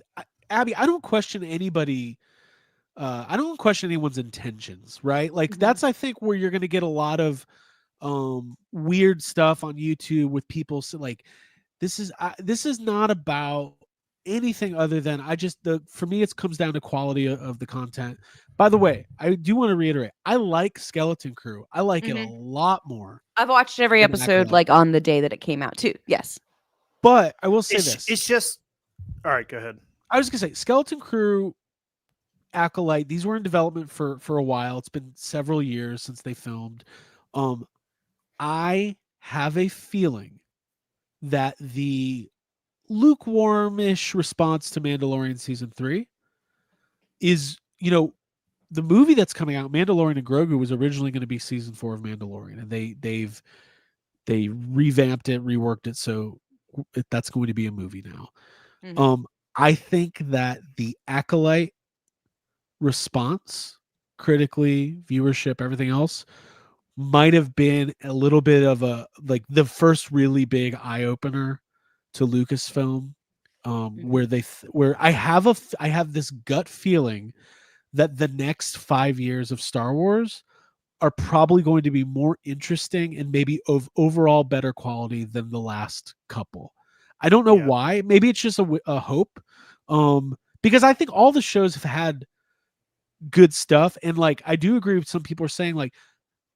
Abby, I don't question anybody. I don't question anyone's intentions, right? Like that's, I think, where you're going to get a lot of weird stuff on YouTube with people like, this is not about anything other than for me, it comes down to quality of the content. By the way, I do want to reiterate, I like Skeleton Crew. I like it a lot more. I've watched every episode like on the day that it came out too. Yes. But I will say this. It's just, all right, go ahead. I was going to say Skeleton Crew, Acolyte, these were in development for a while. It's been several years since they filmed. I have a feeling that the lukewarmish response to Mandalorian season 3 is, the movie that's coming out, Mandalorian and Grogu, was originally going to be season 4 of Mandalorian, and they revamped it, reworked it, so that's going to be a movie now. I think that the Acolyte response, critically, viewership, everything else, might have been a little bit of the first really big eye opener to Lucasfilm, where I have this gut feeling that the next 5 years of Star Wars are probably going to be more interesting and maybe of overall better quality than the last couple. I don't know why. Maybe it's just a hope, because I think all the shows have had good stuff, and like I do agree with some people are saying, like,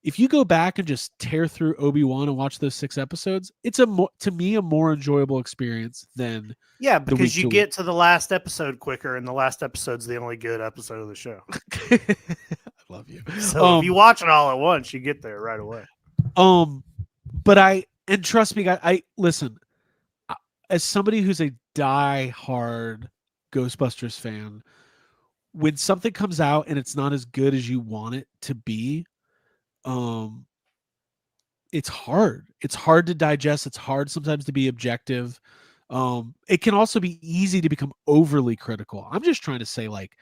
if you go back and just tear through Obi-Wan and watch those 6 episodes, it's to me a more enjoyable experience than because you get to the last episode quicker, and the last episode's the only good episode of the show. I love you. So if you watch it all at once, you get there right away. But trust me, guys, I listen, as somebody who's a die-hard Ghostbusters fan, when something comes out and it's not as good as you want it to be, it's hard. It's hard to digest. It's hard sometimes to be objective. It can also be easy to become overly critical. I'm just trying to say, like,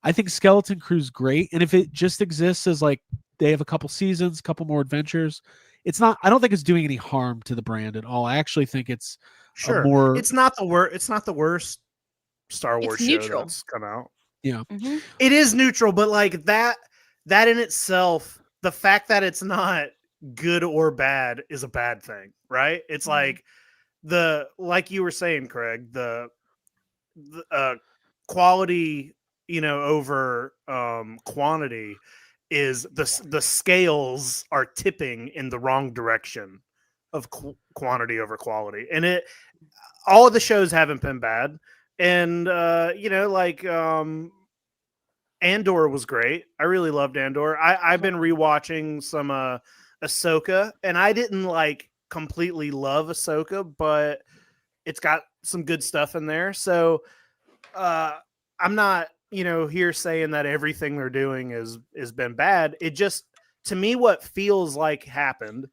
I think Skeleton Crew's great, and if it just exists as like they have a couple seasons, a couple more adventures, it's not. I don't think it's doing any harm to the brand at all. I actually think it's more. It's not the worst. It's not the worst Star Wars show that's come out. Yeah, it is neutral, but like that in itself, the fact that it's not good or bad is a bad thing, right? It's like like you were saying, Craig, the quality, over quantity is the scales are tipping in the wrong direction of quantity over quality, and all of the shows haven't been bad. And Andor was great. I really loved Andor. I've been rewatching some Ahsoka, and I didn't like completely love Ahsoka, but it's got some good stuff in there. So I'm not, here saying that everything they're doing has been bad. It just, to me, what feels like happened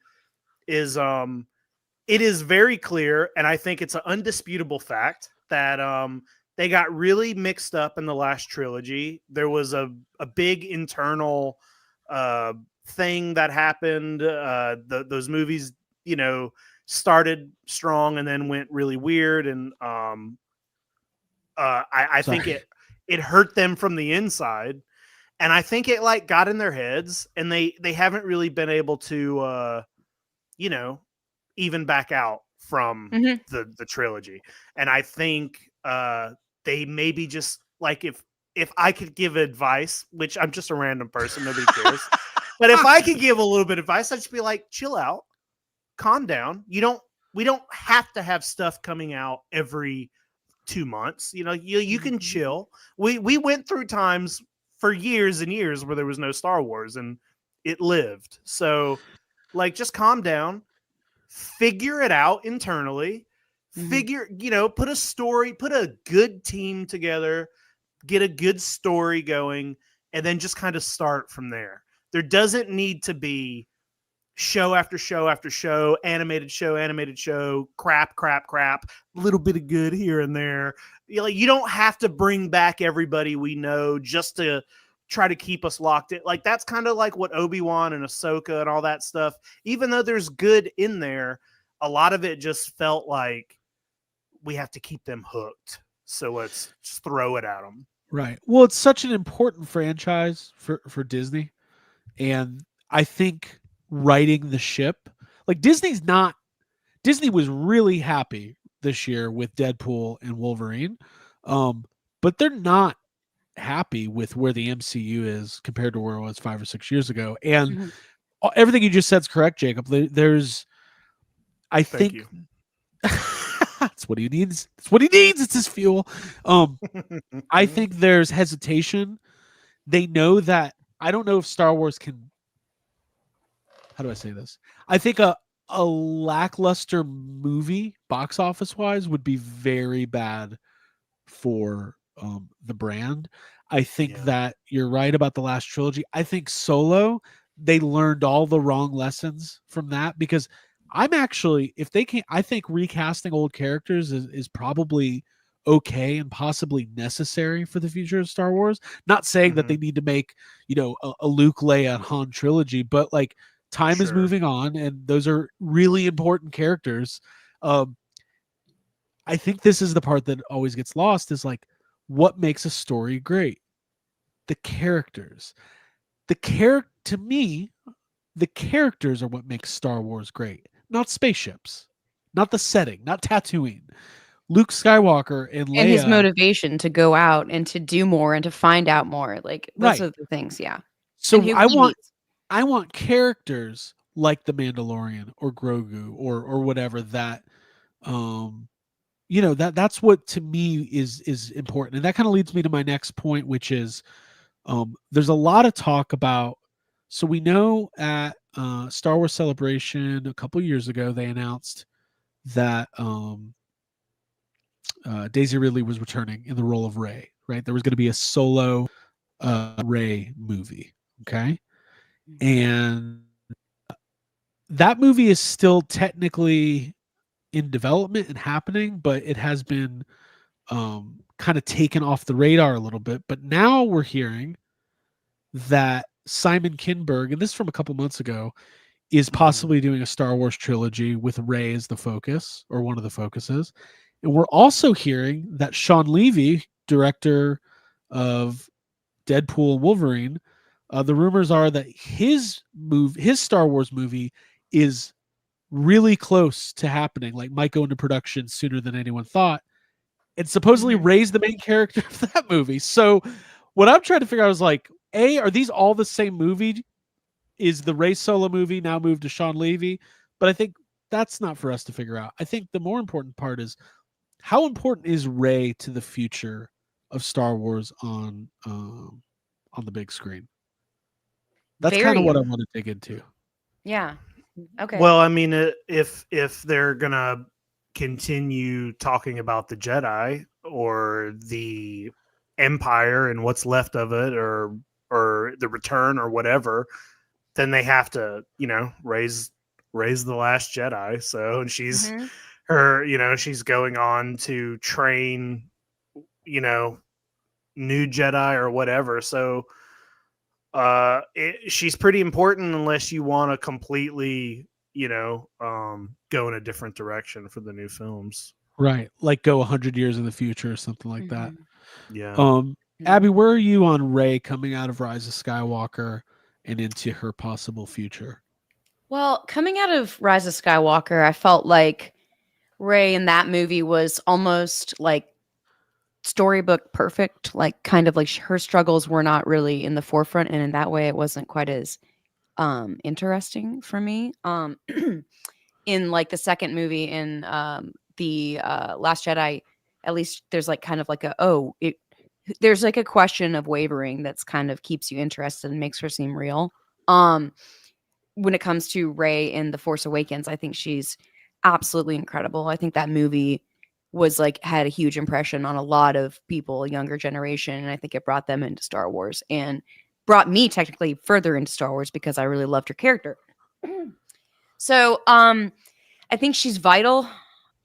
is it is very clear, and I think it's an undisputable fact that they got really mixed up in the last trilogy. There was a big internal thing that happened. Those movies, started strong and then went really weird. And I think it hurt them from the inside. And I think it like got in their heads, and they haven't really been able to, even back out from the trilogy. And I think they maybe just like, if if I could give advice, which I'm just a random person, nobody cares. But if I could give a little bit of advice, I'd just be like, chill out, calm down. We don't have to have stuff coming out every 2 months. You can chill. We went through times for years and years where there was no Star Wars and it lived. So like, just calm down, figure it out internally, put a story, put a good team together, get a good story going, and then just kind of start from there. There doesn't need to be show after show after show, animated show, crap, a little bit of good here and there. You don't have to bring back everybody we know just to try to keep us locked in. Like, that's kind of like what Obi-Wan and Ahsoka and all that stuff, even though there's good in there, a lot of it just felt like we have to keep them hooked. So let's just throw it at them. Right. Well, it's such an important franchise for Disney. And I think righting the ship, like Disney was really happy this year with Deadpool and Wolverine. But they're not happy with where the MCU is compared to where it was 5 or 6 years ago. And everything you just said is correct, Jacob. There's, I Thank think, you. that's what he needs. It's what he needs. It's his fuel. I think there's hesitation. They know that. I don't know if Star Wars can. How do I say this? I think a lackluster movie, box office wise, would be very bad for the brand. I think that you're right about the last trilogy. I think Solo, they learned all the wrong lessons from that, because I'm actually, if they can't, I think recasting old characters is probably okay and possibly necessary for the future of Star Wars. Not saying that they need to make, a Luke, Leia, and Han trilogy, but like, time is moving on, and those are really important characters. I think this is the part that always gets lost, is like, what makes a story great? The characters. To me, the characters are what makes Star Wars great, not spaceships, not the setting, not Tatooine. Luke Skywalker and Leia, and his motivation to go out and to do more and to find out more. Like, those are the things, yeah. So And who he meets. I want characters like the Mandalorian or Grogu or whatever that, that's what to me is important. And that kind of leads me to my next point, which is, there's a lot of talk about, so we know at Star Wars Celebration a couple years ago, they announced that Daisy Ridley was returning in the role of Rey, right? There was going to be a solo Rey movie. Okay. And that movie is still technically in development and happening, but it has been kind of taken off the radar a little bit. But now we're hearing that Simon Kinberg, and this is from a couple months ago, is possibly doing a Star Wars trilogy with Rey as the focus, or one of the focuses. And we're also hearing that Sean Levy, director of Deadpool and Wolverine, the rumors are that his Star Wars movie is really close to happening, like might go into production sooner than anyone thought, and supposedly Rey's the main character of that movie. So what I'm trying to figure out is like, are these all the same movie? Is the Rey solo movie now moved to Sean Levy? But I think that's not for us to figure out. I think the more important part is, how important is Rey to the future of Star Wars on the big screen? That's kind of what I want to dig into. Yeah. Okay. Well, I mean, if they're gonna continue talking about the Jedi or the Empire and what's left of it, or the Return or whatever, then they have to, raise the Last Jedi. So, and she's she's going on to train, new Jedi or whatever. So she's pretty important, unless you want to completely, go in a different direction for the new films. Right. Like go 100 years in the future or something like that. Yeah. Abby, where are you on Rey coming out of Rise of Skywalker and into her possible future? Well, coming out of Rise of Skywalker, I felt like Rey in that movie was almost like storybook perfect. Like kind of like her struggles were not really in the forefront, and in that way, it wasn't quite as interesting for me. In like the second movie in the Last Jedi, at least there's like kind of like there's like a question of wavering that's kind of keeps you interested and makes her seem real. When it comes to Rey in The Force Awakens, I think she's absolutely incredible. I think that movie was like had a huge impression on a lot of people, a younger generation, and I think it brought them into Star Wars and brought me technically further into Star Wars because I really loved her character. So, I think she's vital.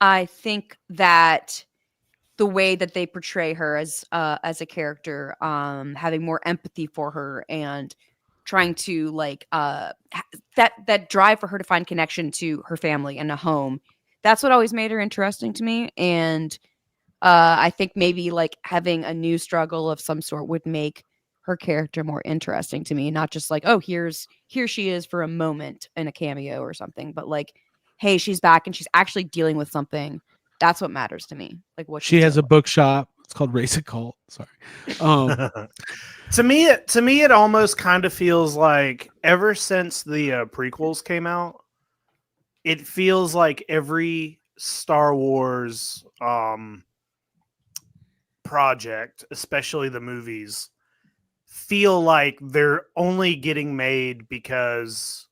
I think that the way that they portray her as a character, having more empathy for her and trying to like that drive for her to find connection to her family and a home. That's what always made her interesting to me. And I think maybe like having a new struggle of some sort would make her character more interesting to me. Not just like, oh, here she is for a moment in a cameo or something, but like, hey, she's back and she's actually dealing with something. That's what matters to me. Like what She she's has a dealing with. bookshop. It's called Race a Cult. Sorry. To me, it almost kind of feels like ever since the prequels came out, it feels like every Star Wars project, especially the movies, feel like they're only getting made because,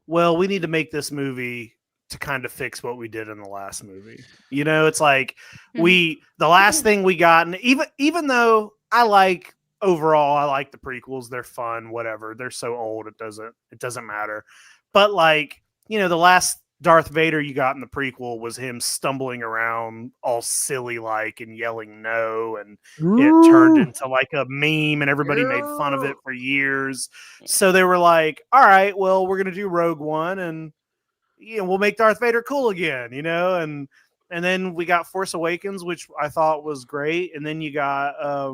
well, we need to make this movie to kind of fix what we did in the last movie. You know, it's like the last thing we got, and even though I like the prequels, they're fun, whatever. They're so old, it doesn't matter. But like, you know, the last Darth Vader you got in the prequel was him stumbling around all silly like and yelling no, and it turned into like a meme and everybody made fun of it for years. So they were like, all right, well, we're gonna do Rogue One and we'll make Darth Vader cool again, you know, and then we got Force Awakens, which I thought was great, and then you got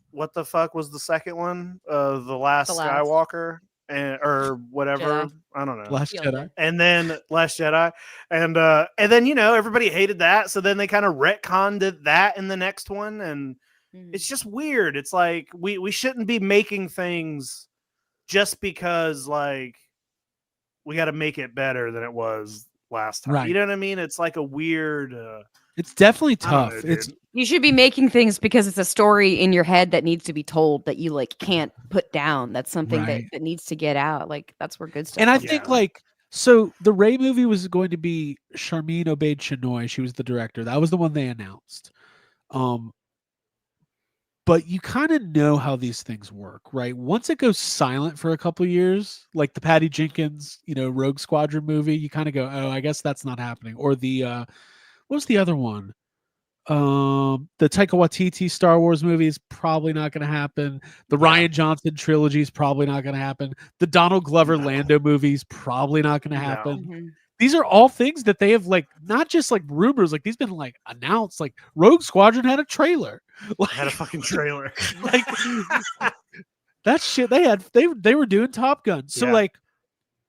what the fuck was the second one? The Last Skywalker or whatever. Jedi. I don't know. Last Jedi. And then Last Jedi. And then, you know, everybody hated that. So then they kind of retconned that in the next one. And it's just weird. It's like we shouldn't be making things just because like we got to make it better than it was last time. Right. You know what I mean? It's like a weird it's definitely I don't tough. know, It's dude. You should be making things because it's a story in your head that needs to be told that you like can't put down. That's something Right. that needs to get out. Like that's where good stuff. And I comes think from. like so the Rey movie was going to be Charmin Obaid Chinoy. She was the director. That was the one they announced. But you kind of know how these things work, right? Once it goes silent for a couple years, like the Patty Jenkins, you know, Rogue Squadron movie, you kind of go, oh, I guess that's not happening. Or the what was the other one? The Taika Waititi Star Wars movie is probably not going to happen. The Rian Johnson trilogy is probably not going to happen. The Donald Glover Lando movie is probably not going to happen. These are all things that they have like not just like rumors, like these been like announced. Like Rogue Squadron had a trailer. Like, Had a fucking trailer. like that shit they were doing Top Gun. So like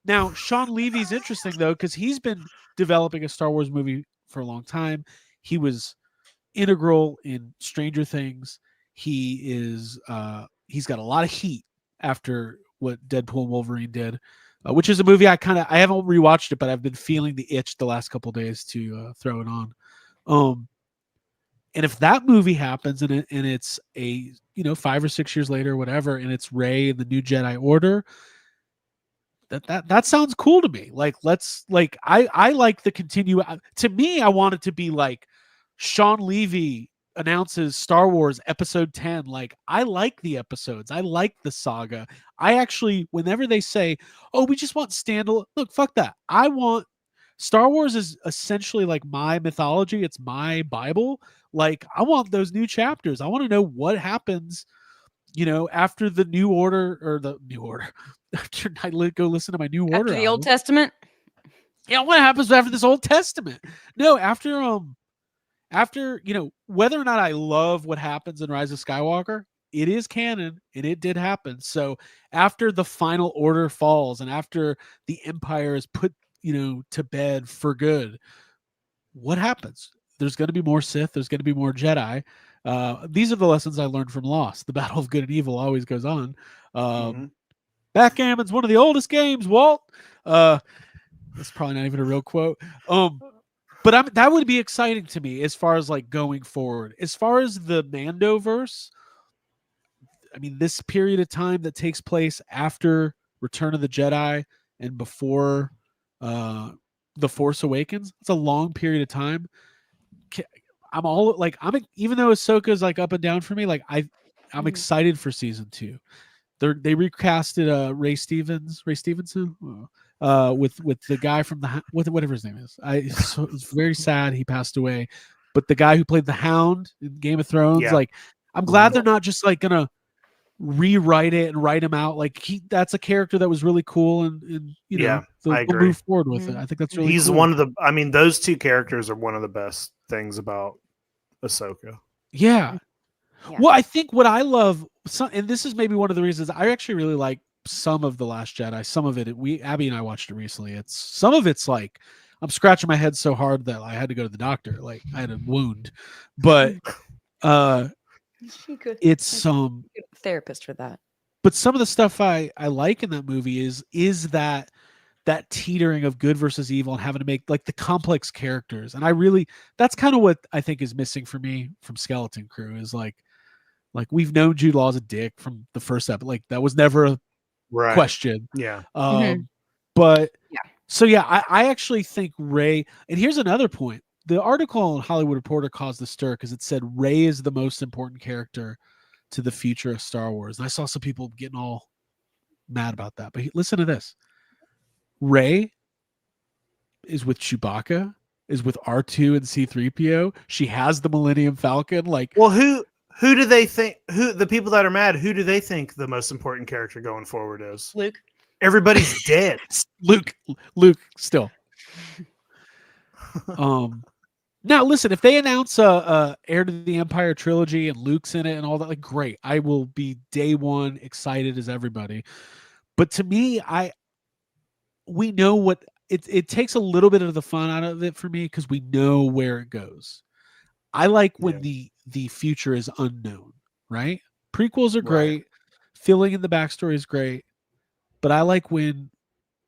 now Sean Levy's interesting though, because he's been developing a Star Wars movie for a long time. He was integral in Stranger Things. He is he's got a lot of heat after what Deadpool and Wolverine did, which is a movie I haven't rewatched it, but I've been feeling the itch the last couple of days to throw it on. And if that movie happens and it's a 5 or 6 years later or whatever, and it's Rey and the New Jedi Order, that sounds cool to me. Like I like the to me, I want it to be like Sean Levy announces Star Wars Episode 10. Like, I like the episodes. I like the saga. I actually, whenever they say, oh, we just want standalone, look, fuck that. I want Star Wars is essentially like my mythology. It's my Bible. Like, I want those new chapters. I want to know what happens, after the New Order or the New Order. After I go listen to my New Order. After the Old Testament? Yeah, what happens after this Old Testament? No, after whether or not I love what happens in Rise of Skywalker, it is canon and it did happen. So after the final order falls and after the Empire is put, to bed for good, what happens? there's going to be more Sith. There's going to be more Jedi. These are the lessons I learned from Lost. The battle of good and evil always goes on. Backgammon's one of the oldest games, Walt. That's probably not even a real quote. But that would be exciting to me as far as like going forward. As far as the Mandoverse, I mean, this period of time that takes place after Return of the Jedi and before The Force Awakens, it's a long period of time. I'm all like, even though Ahsoka's like up and down for me, like I'm excited for season 2. They recasted Ray Stevenson with the guy from with whatever his name is. It's very sad he passed away, but the guy who played the Hound in Game of Thrones, like I'm glad they're not just like gonna rewrite it and write him out. Like that's a character that was really cool, and you know I they'll agree. move forward with it. I think that's really He's cool. one of the. I mean, those two characters are one of the best things about Ahsoka. Yeah. Yeah. Well, I think what I love, and this is maybe one of the reasons I actually really like some of The Last Jedi. Some of it, Abby and I watched it recently. Some of it's like I'm scratching my head so hard that I had to go to the doctor. Like I had a wound, but it's therapist for that. But some of the stuff I like in that movie is that teetering of good versus evil and having to make like the complex characters. And that's kind of what I think is missing for me from Skeleton Crew is like we've known Jude Law's a dick from the first episode. Like that was never a question. Yeah. But yeah. So yeah, I actually think Rey, and here's another point. The article in Hollywood Reporter caused the stir because it said Rey is the most important character to the future of Star Wars. And I saw some people getting all mad about that. But listen to this. Rey is with Chewbacca, is with R2 and C-3PO. She has the Millennium Falcon. Like, well, who do they think? Who the people that are mad? Who do they think the most important character going forward is? Luke. Everybody's dead. Luke still. Now listen, if they announce a Heir to the Empire trilogy and Luke's in it and all that, like great. I will be day one excited as everybody. But to me, we know what it takes a little bit of the fun out of it for me because we know where it goes. I like when the future is unknown, right? Prequels are great. Filling in the backstory is great. But I like when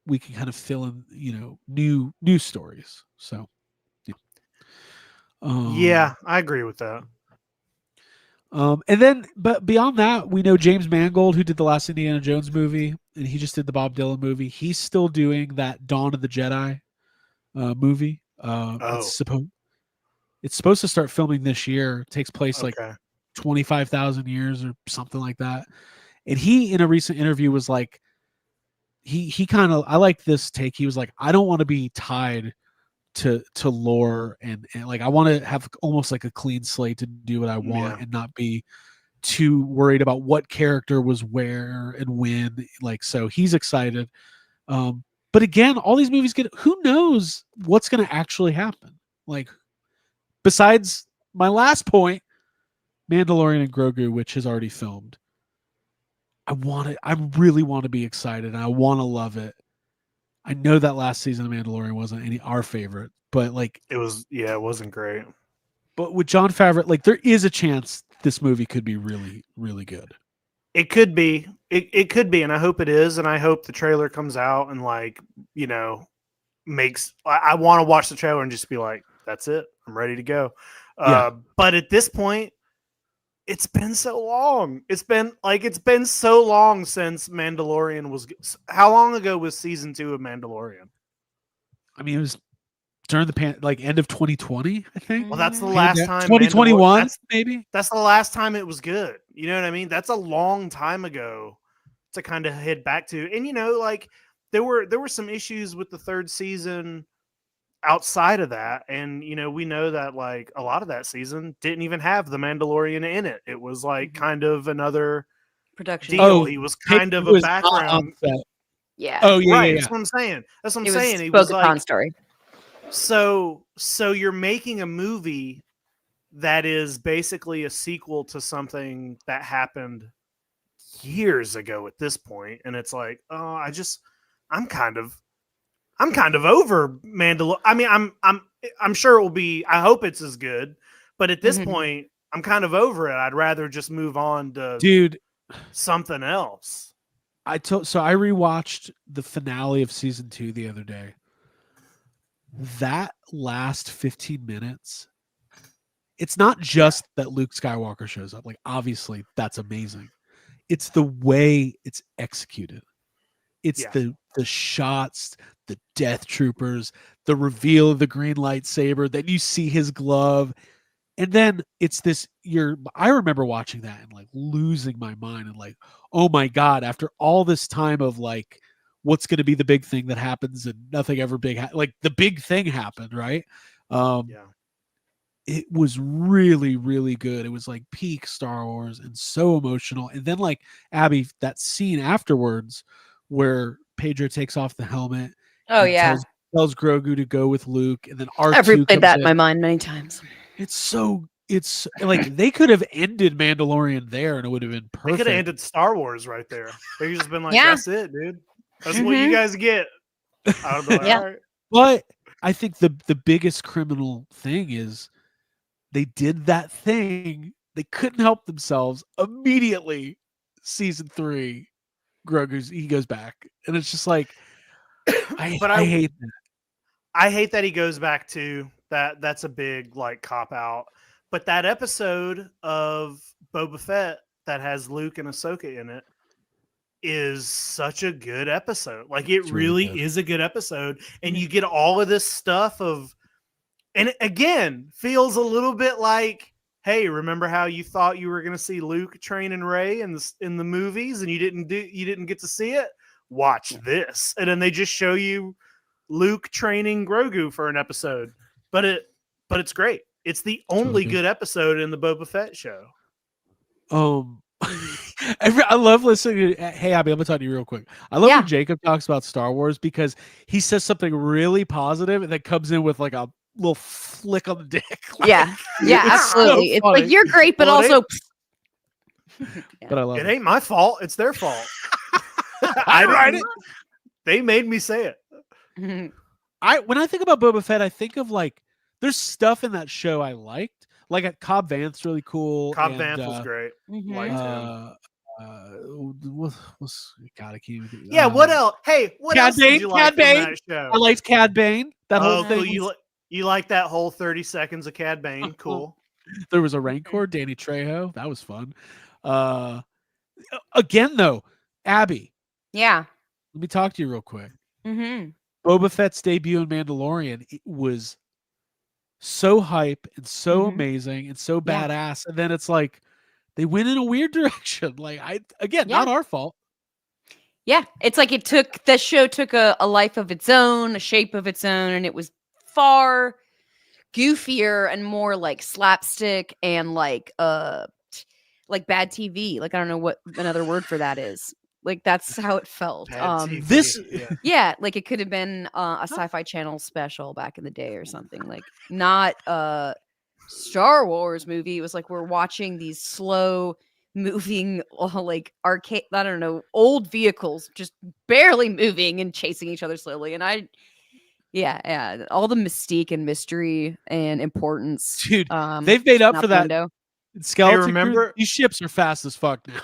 we can kind of fill in, new stories. So, yeah, I agree with that. And then, but beyond that, we know James Mangold, who did the last Indiana Jones movie, and he just did the Bob Dylan movie. He's still doing that Dawn of the Jedi movie. It's supposed to start filming this year. It takes place like 25,000 years or something like that. And he, in a recent interview, was like, he kind of, I like this take. He was like, I don't want to be tied to lore and like I want to have almost like a clean slate to do what I want and not be too worried about what character was where and when. Like, so he's excited. But again, all these movies who knows what's going to actually happen? Like, besides my last point, Mandalorian and Grogu, which has already filmed. I really want to be excited and I want to love it. I know that last season of Mandalorian wasn't our favorite, but like it was, it wasn't great. But with Jon Favreau, like there is a chance this movie could be really, really good. It could be. It could be, and I hope it is, and I hope the trailer comes out and like, makes I want to watch the trailer and just be like, that's it. I'm ready to go. But at this point, it's been so long. It's been so long since Mandalorian was. How long ago was season 2 of Mandalorian? I mean, it was during the end of 2020, I think. Well, that's the last time. 2021, maybe. That's the last time it was good. You know what I mean? That's a long time ago to kind of head back to. And like there were some issues with the third season outside of that, and we know that like a lot of that season didn't even have the Mandalorian in it. It was like kind of another production deal. He was kind of a background. Yeah. Oh yeah, right. Yeah. That's what I'm saying. That's what I'm It saying. He was like like story. So you're making a movie that is basically a sequel to something that happened years ago at this point, and it's like, oh, I'm kind of I'm kind of over Mandalorian. I mean, I'm sure it will be. I hope it's as good, but at this Mhm. point, I'm kind of over it. I'd rather just move on to Dude, something else. I rewatched the finale of season 2 the other day. That last 15 minutes, it's not just that Luke Skywalker shows up. Like, obviously, that's amazing. It's the way it's executed. It's Yeah. the shots, the death troopers, the reveal of the green lightsaber, then you see his glove, and then it's this I remember watching that and like losing my mind and like, oh my god, after all this time of like what's going to be the big thing that happens and nothing ever big like the big thing happened, right? Yeah. It was really, really good. It was like peak Star Wars and so emotional. And then, like, Abby, that scene afterwards where Pedro takes off the helmet Oh and yeah, tells Grogu to go with Luke, and then I've R2 replayed comes that in in. my mind many times. It's like they could have ended Mandalorian there and it would have been They could have perfect. ended Star Wars right there. They could just been like, Yeah. "That's it, dude. That's what you Mhm. guys get." I would be like, Yeah. "All right." But I think the biggest criminal thing is they did that thing. They couldn't help themselves. Immediately, season 3, he goes back, and it's just like But I hate that. I hate that he goes back to that. That's a big like cop out. But that episode of Boba Fett that has Luke and Ahsoka in it is such a good episode. Like it It's really really good. is a good episode, and Mhm. you get all of this stuff of, and it, again, feels a little bit like, hey, remember how you thought you were going to see Luke training Rey in the movies, and you didn't get to see it? Watch this, and then they just show you Luke training Grogu for an episode, but it's great. It's the really only good. good episode in the Boba Fett show. I love listening to, hey Abby, I'm gonna talk to you real quick. I love Yeah. when Jacob talks about Star Wars because he says something really positive and then comes in with like a little flick on the dick. Like, Yeah, yeah, it's so absolutely. It's like funny. you're great, but Well, it also. But I love It it. ain't my fault. It's their fault. I write didn't- it. They made me say it. Mhm. When I think about Boba Fett, I think of like there's stuff in that show I liked. Like Cobb Vanth's really cool. Cobb and, Vanth was great. Mhm. Liked him. God, I can't even think. Yeah. What else? Hey, what Cad else did you Bane, like Cad from Bane. that show? I liked Cad Bane. That whole Oh, thing. cool. You like that whole 30 seconds of Cad Bane? Cool. There was a Rancor, Danny Trejo. That was fun. Again, though, Abby, Yeah. let me talk to you real quick. Mm-hmm. Boba Fett's debut in Mandalorian, it was so hype and so Mhm. amazing and so Yeah. badass, and then it's like they went in a weird direction. Like Yeah. not our fault. Yeah, it's like the show took a life of its own, a shape of its own, and it was far goofier and more like slapstick and like bad TV. Like I don't know what another word for that is. Like that's how it felt. Bad TV. This- yeah. Yeah, like it could have been a Sci-Fi Channel special back in the day or something. Like not a Star Wars movie. It was like we're watching these slow moving like arcade, I don't know, old vehicles just barely moving and chasing each other slowly. And yeah, all the mystique and mystery and importance. Dude, they've made up out for the that. window. Skeleton Crew, remember- these ships are fast as fuck now.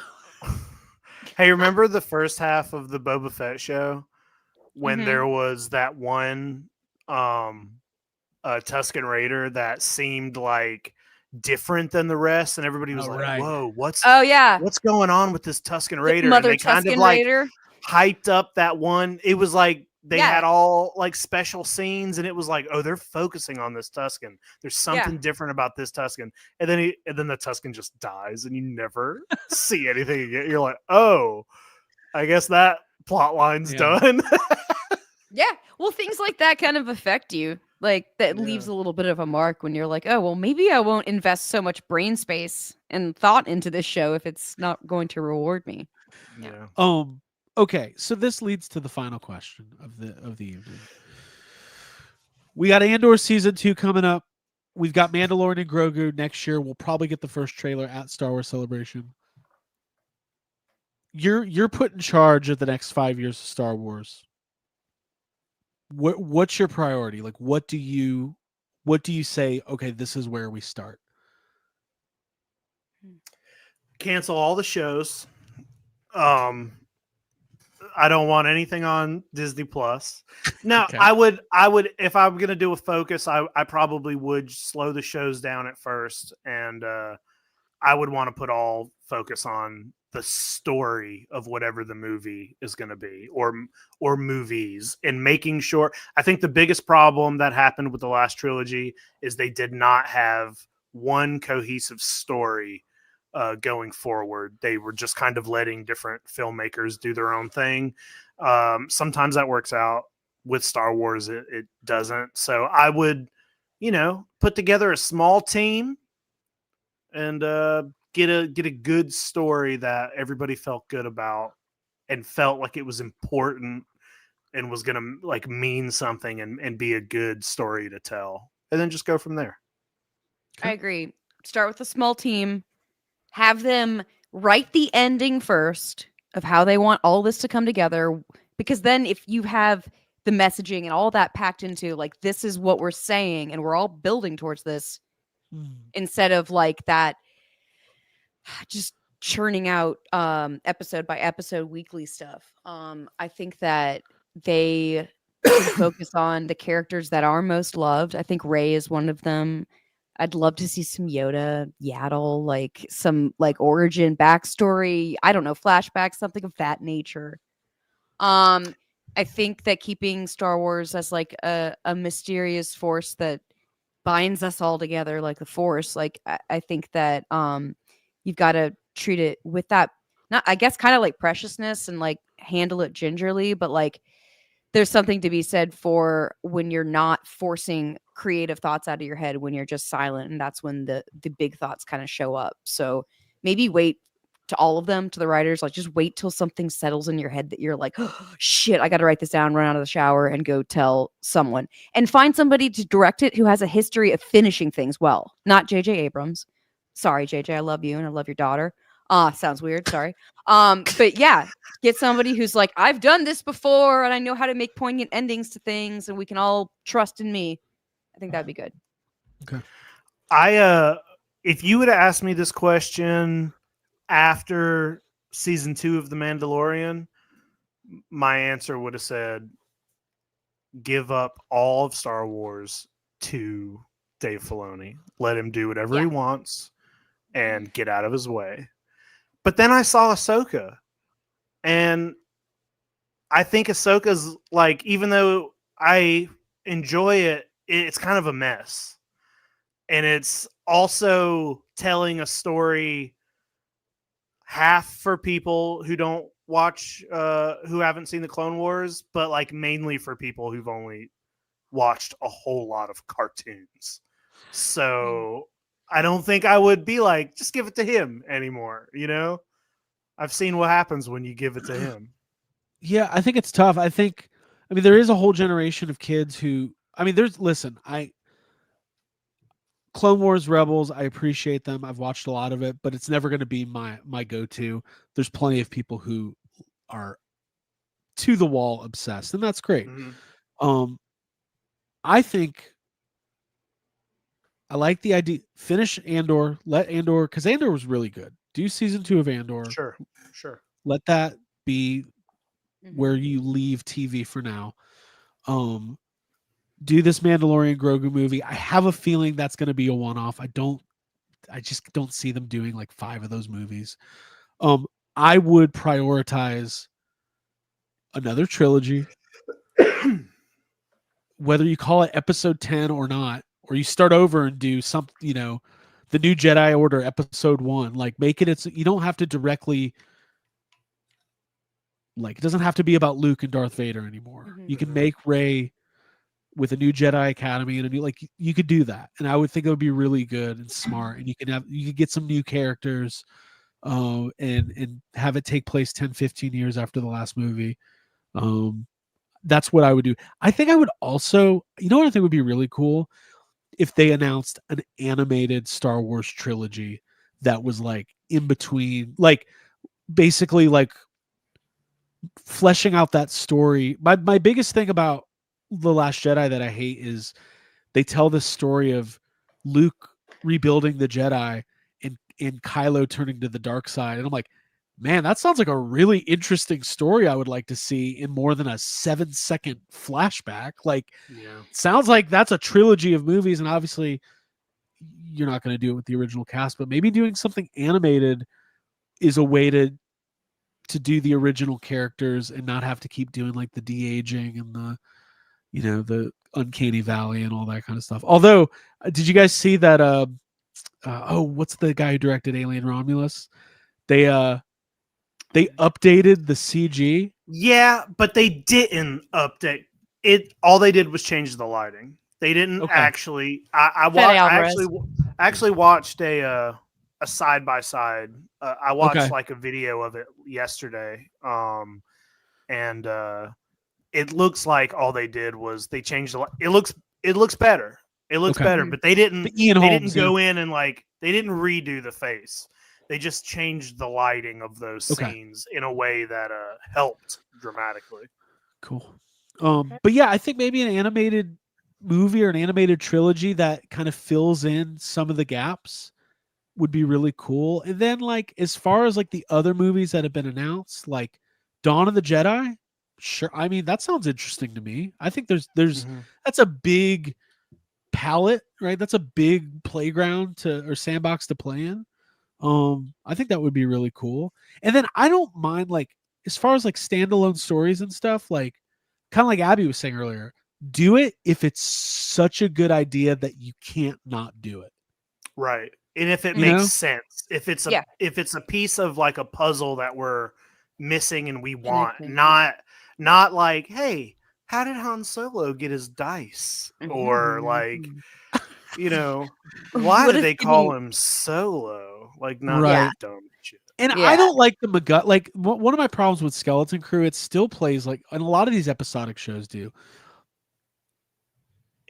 Hey, remember the first half of the Boba Fett show when Mhm. there was that one Tusken Raider that seemed like different than the rest, and everybody was Oh, like, right. "Whoa, what's Oh yeah, going on with this Tusken the Raider?" Mother and they kind Tusken of like Raider. hyped up that one. It was like they Yeah. had all like special scenes, and it was like, oh, they're focusing on this Tusken. There's something different about this Tusken, and then the Tusken just dies, and you never see anything again. You're like, oh, I guess that plot line's Yeah. done. Yeah, well, things like that kind of affect you. Like that leaves a little bit of a mark when you're like, oh, well, maybe I won't invest so much brain space and thought into this show if it's not going to reward me. Yeah. Okay, so this leads to the final question of the evening. We got Andor season 2 coming up. We've got Mandalorian and Grogu next year. We'll probably get the first trailer at Star Wars Celebration. You're put in charge of the next 5 years of Star Wars. what's your priority? Like, what do you say? Okay, this is where we start. Cancel all the shows. I don't want anything on Disney Plus. Now, Okay. I would, if I'm gonna do a focus, I probably would slow the shows down at first, and I would want to put all focus on the story of whatever the movie is going to be, or movies, and making sure. I think the biggest problem that happened with the last trilogy is they did not have one cohesive story going forward. They were just kind of letting different filmmakers do their own thing. Sometimes that works out. With Star Wars, it doesn't. So I would, put together a small team and get a good story that everybody felt good about and felt like it was important and was gonna like mean something and be a good story to tell, and then just go from there. I agree. Start with a small team. Have them write the ending first of how they want all this to come together. Because then if you have the messaging and all that packed into like, this is what we're saying and we're all building towards this, instead of like that just churning out episode by episode weekly stuff. I think that they should focus on the characters that are most loved. I think Rey is one of them. I'd love to see some Yoda, Yaddle, like some like origin backstory. I don't know, flashbacks, something of that nature. I think that keeping Star Wars as like a mysterious force that binds us all together, like the Force. Like I think that you've got to treat it with that, not I guess kind of like preciousness and like handle it gingerly, but like there's something to be said for when you're not forcing creative thoughts out of your head, when you're just silent, and that's when the big thoughts kind of show up. So maybe wait to all of them, to the writers, like just wait till something settles in your head that you're like, oh, shit, I got to write this down, run out of the shower and go tell someone, and find somebody to direct it who has a history of finishing things well, not JJ Abrams. Sorry, JJ, I love you and I love your daughter. Sounds weird. Sorry. But yeah, get somebody who's like, I've done this before and I know how to make poignant endings to things and we can all trust in me. I think that'd be good. Okay. If you would have asked me this question after season 2 of The Mandalorian, my answer would have said, give up all of Star Wars to Dave Filoni. Let him do whatever he wants and get out of his way. But then I saw Ahsoka, and I think Ahsoka's like, even though I enjoy it, it's kind of a mess. And it's also telling a story half for people who don't watch, who haven't seen the Clone Wars, but like mainly for people who've only watched a whole lot of cartoons. So I don't think I would be like, just give it to him anymore. I've seen what happens when you give it to him. Yeah, I think it's tough. I mean, there is a whole generation of kids who, I mean, Clone Wars, Rebels, I appreciate them. I've watched a lot of it, but it's never going to be my go-to. There's plenty of people who are to the wall obsessed, and that's great. Mm-hmm. I think I like the idea. Finish Andor, let Andor, because Andor was really good. Do season 2 of Andor. Sure. Let that be where you leave TV for now. Do this Mandalorian Grogu movie. I have a feeling that's going to be a one-off. I just don't see them doing like 5 of those movies. I would prioritize another trilogy, whether you call it episode 10 or not, or you start over and do some, the New Jedi Order episode 1, like make it, you don't have to directly, like, it doesn't have to be about Luke and Darth Vader anymore. You can make Rey with a new Jedi Academy and you could do that. And I would think it would be really good and smart, and you could get some new characters, and have it take place 10, 15 years after the last movie. That's what I would do. I think I would also, what I think would be really cool, if they announced an animated Star Wars trilogy that was like in between, like basically like fleshing out that story. My biggest thing about The Last Jedi that I hate is they tell this story of Luke rebuilding the Jedi and Kylo turning to the dark side. And I'm like, man, that sounds like a really interesting story I would like to see in more than a 7-second flashback. Like, Yeah. sounds like that's a trilogy of movies. And obviously, you're not going to do it with the original cast, but maybe doing something animated is a way to do the original characters and not have to keep doing like the de-aging and the uncanny valley and all that kind of stuff. Although, did you guys see that what's the guy who directed Alien Romulus? They updated the CG. Yeah, but they didn't update it. All they did was change the lighting. They didn't Okay. actually. I Fede watched. Alvarez. I actually watched a side by side. I watched Okay. like a video of it yesterday. And it looks like all they did was they changed the. It looks better. It looks Okay. better, but they didn't. The Ian They Holmes, didn't go in and like they didn't redo the face. They just changed the lighting of those Okay. scenes in a way that helped dramatically. Cool. But yeah, I think maybe an animated movie or an animated trilogy that kind of fills in some of the gaps would be really cool. And then like as far as like the other movies that have been announced, like Dawn of the Jedi, sure. I mean, that sounds interesting to me. I think there's Mhm. that's a big palette, right? That's a big playground or sandbox to play in. I think that would be really cool. And then I don't mind like as far as like standalone stories and stuff, like kind of like Abby was saying earlier, do it if it's such a good idea that you can't not do it. Right. And if it You makes know? sense, if it's a Yeah. if it's a piece of like a puzzle that we're missing and we want, Connecting. not like, hey, how did Han Solo get his dice? Or like, why What did if they call him Solo? Like, not Right. that dumb shit. And I Yeah. don't like the McGut. Like one of my problems with Skeleton Crew, it still plays like, and a lot of these episodic shows do.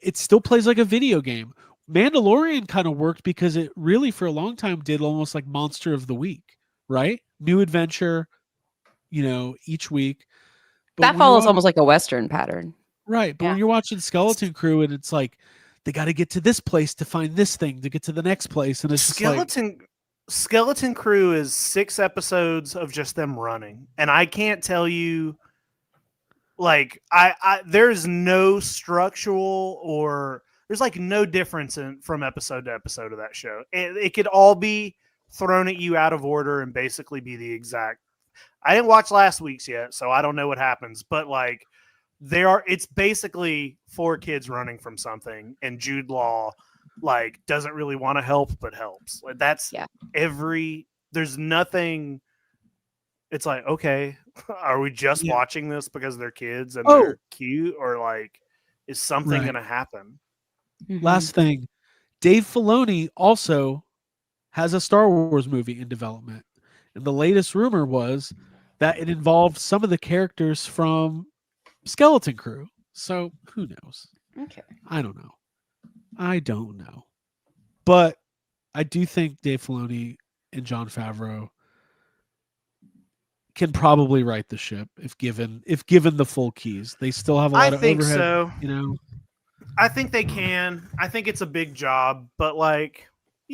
It still plays like a video game. Mandalorian kind of worked because it really, for a long time, did almost like Monster of the Week, right? New adventure, each week. But That when follows you're almost like a Western pattern. right. But Yeah. when you're watching Skeleton Crew, and it's like they got to get to this place to find this thing to get to the next place, and it's just like, Skeleton Crew is 6 episodes of just them running, and I can't tell you, like, I there's no structural or there's like no difference from episode to episode of that show. It could all be thrown at you out of order and basically be the exact. I didn't watch last week's yet, so I don't know what happens, but like it's basically 4 kids running from something, and Jude Law like doesn't really want to help but helps. Like that's there's nothing. It's like, okay, are we just watching this because they're kids and they're cute, or like is something going to happen? Last thing, Dave Filoni also has a Star Wars movie in development, and the latest rumor was that it involved some of the characters from Skeleton Crew. So who knows? Okay. I don't know. But I do think Dave Filoni and Jon Favreau can probably right the ship if given the full keys. They still have a lot of overhead. So. You I think they can. I think it's a big job, but like,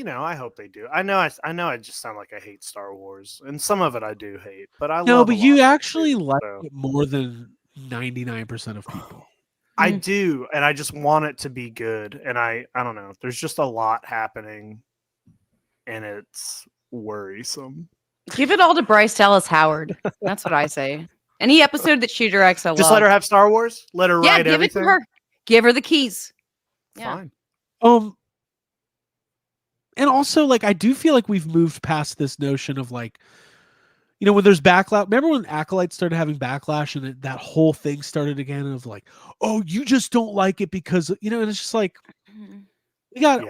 I hope they do. I know I just sound like I hate Star Wars, and some of it I do hate, but I no, love. but a you lot actually of it, like so. it more than 99% of people. I do, and I just want it to be good. And I don't know. There's just a lot happening, and it's worrisome. Give it all to Bryce Dallas Howard. That's what I say. Any episode that she directs, I Just love. let her have Star Wars. Let her write give everything. it to her. Give her the keys. Yeah. Fine. And also, like, I do feel like we've moved past this notion of like, when there's backlash. Remember when Acolyte started having backlash and that whole thing started again of like, oh, you just don't like it because, and it's just like, we got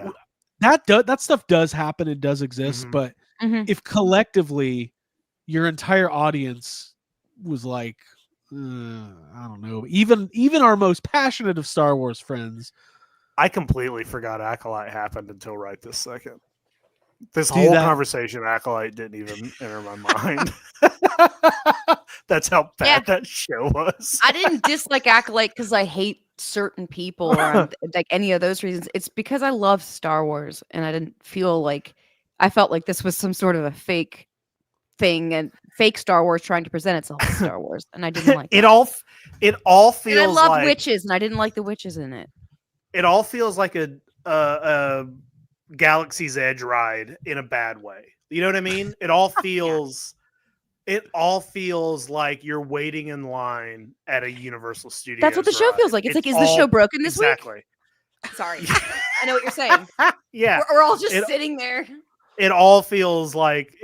that stuff does happen and does exist. Mhm. But if collectively your entire audience was like, I don't know, even our most passionate of Star Wars friends. I completely forgot Acolyte happened until right this second. This whole conversation, Acolyte didn't even enter my mind. That's how bad that show was. I didn't dislike Acolyte because I hate certain people or like any of those reasons. It's because I love Star Wars, and I didn't feel like I felt like this was some sort of a fake thing and fake Star Wars trying to present itself as Star Wars, and I didn't like it that. all feels And I love like witches, and I didn't like the witches in it. it all feels like a Galaxy's Edge ride in a bad way. You know what I mean? It all feels like you're waiting in line at a Universal Studios. That's what the show feels ride. like. It's like, is the show broken this exactly. week? Sorry, I know what you're saying. Yeah, We're all just sitting there. it all feels like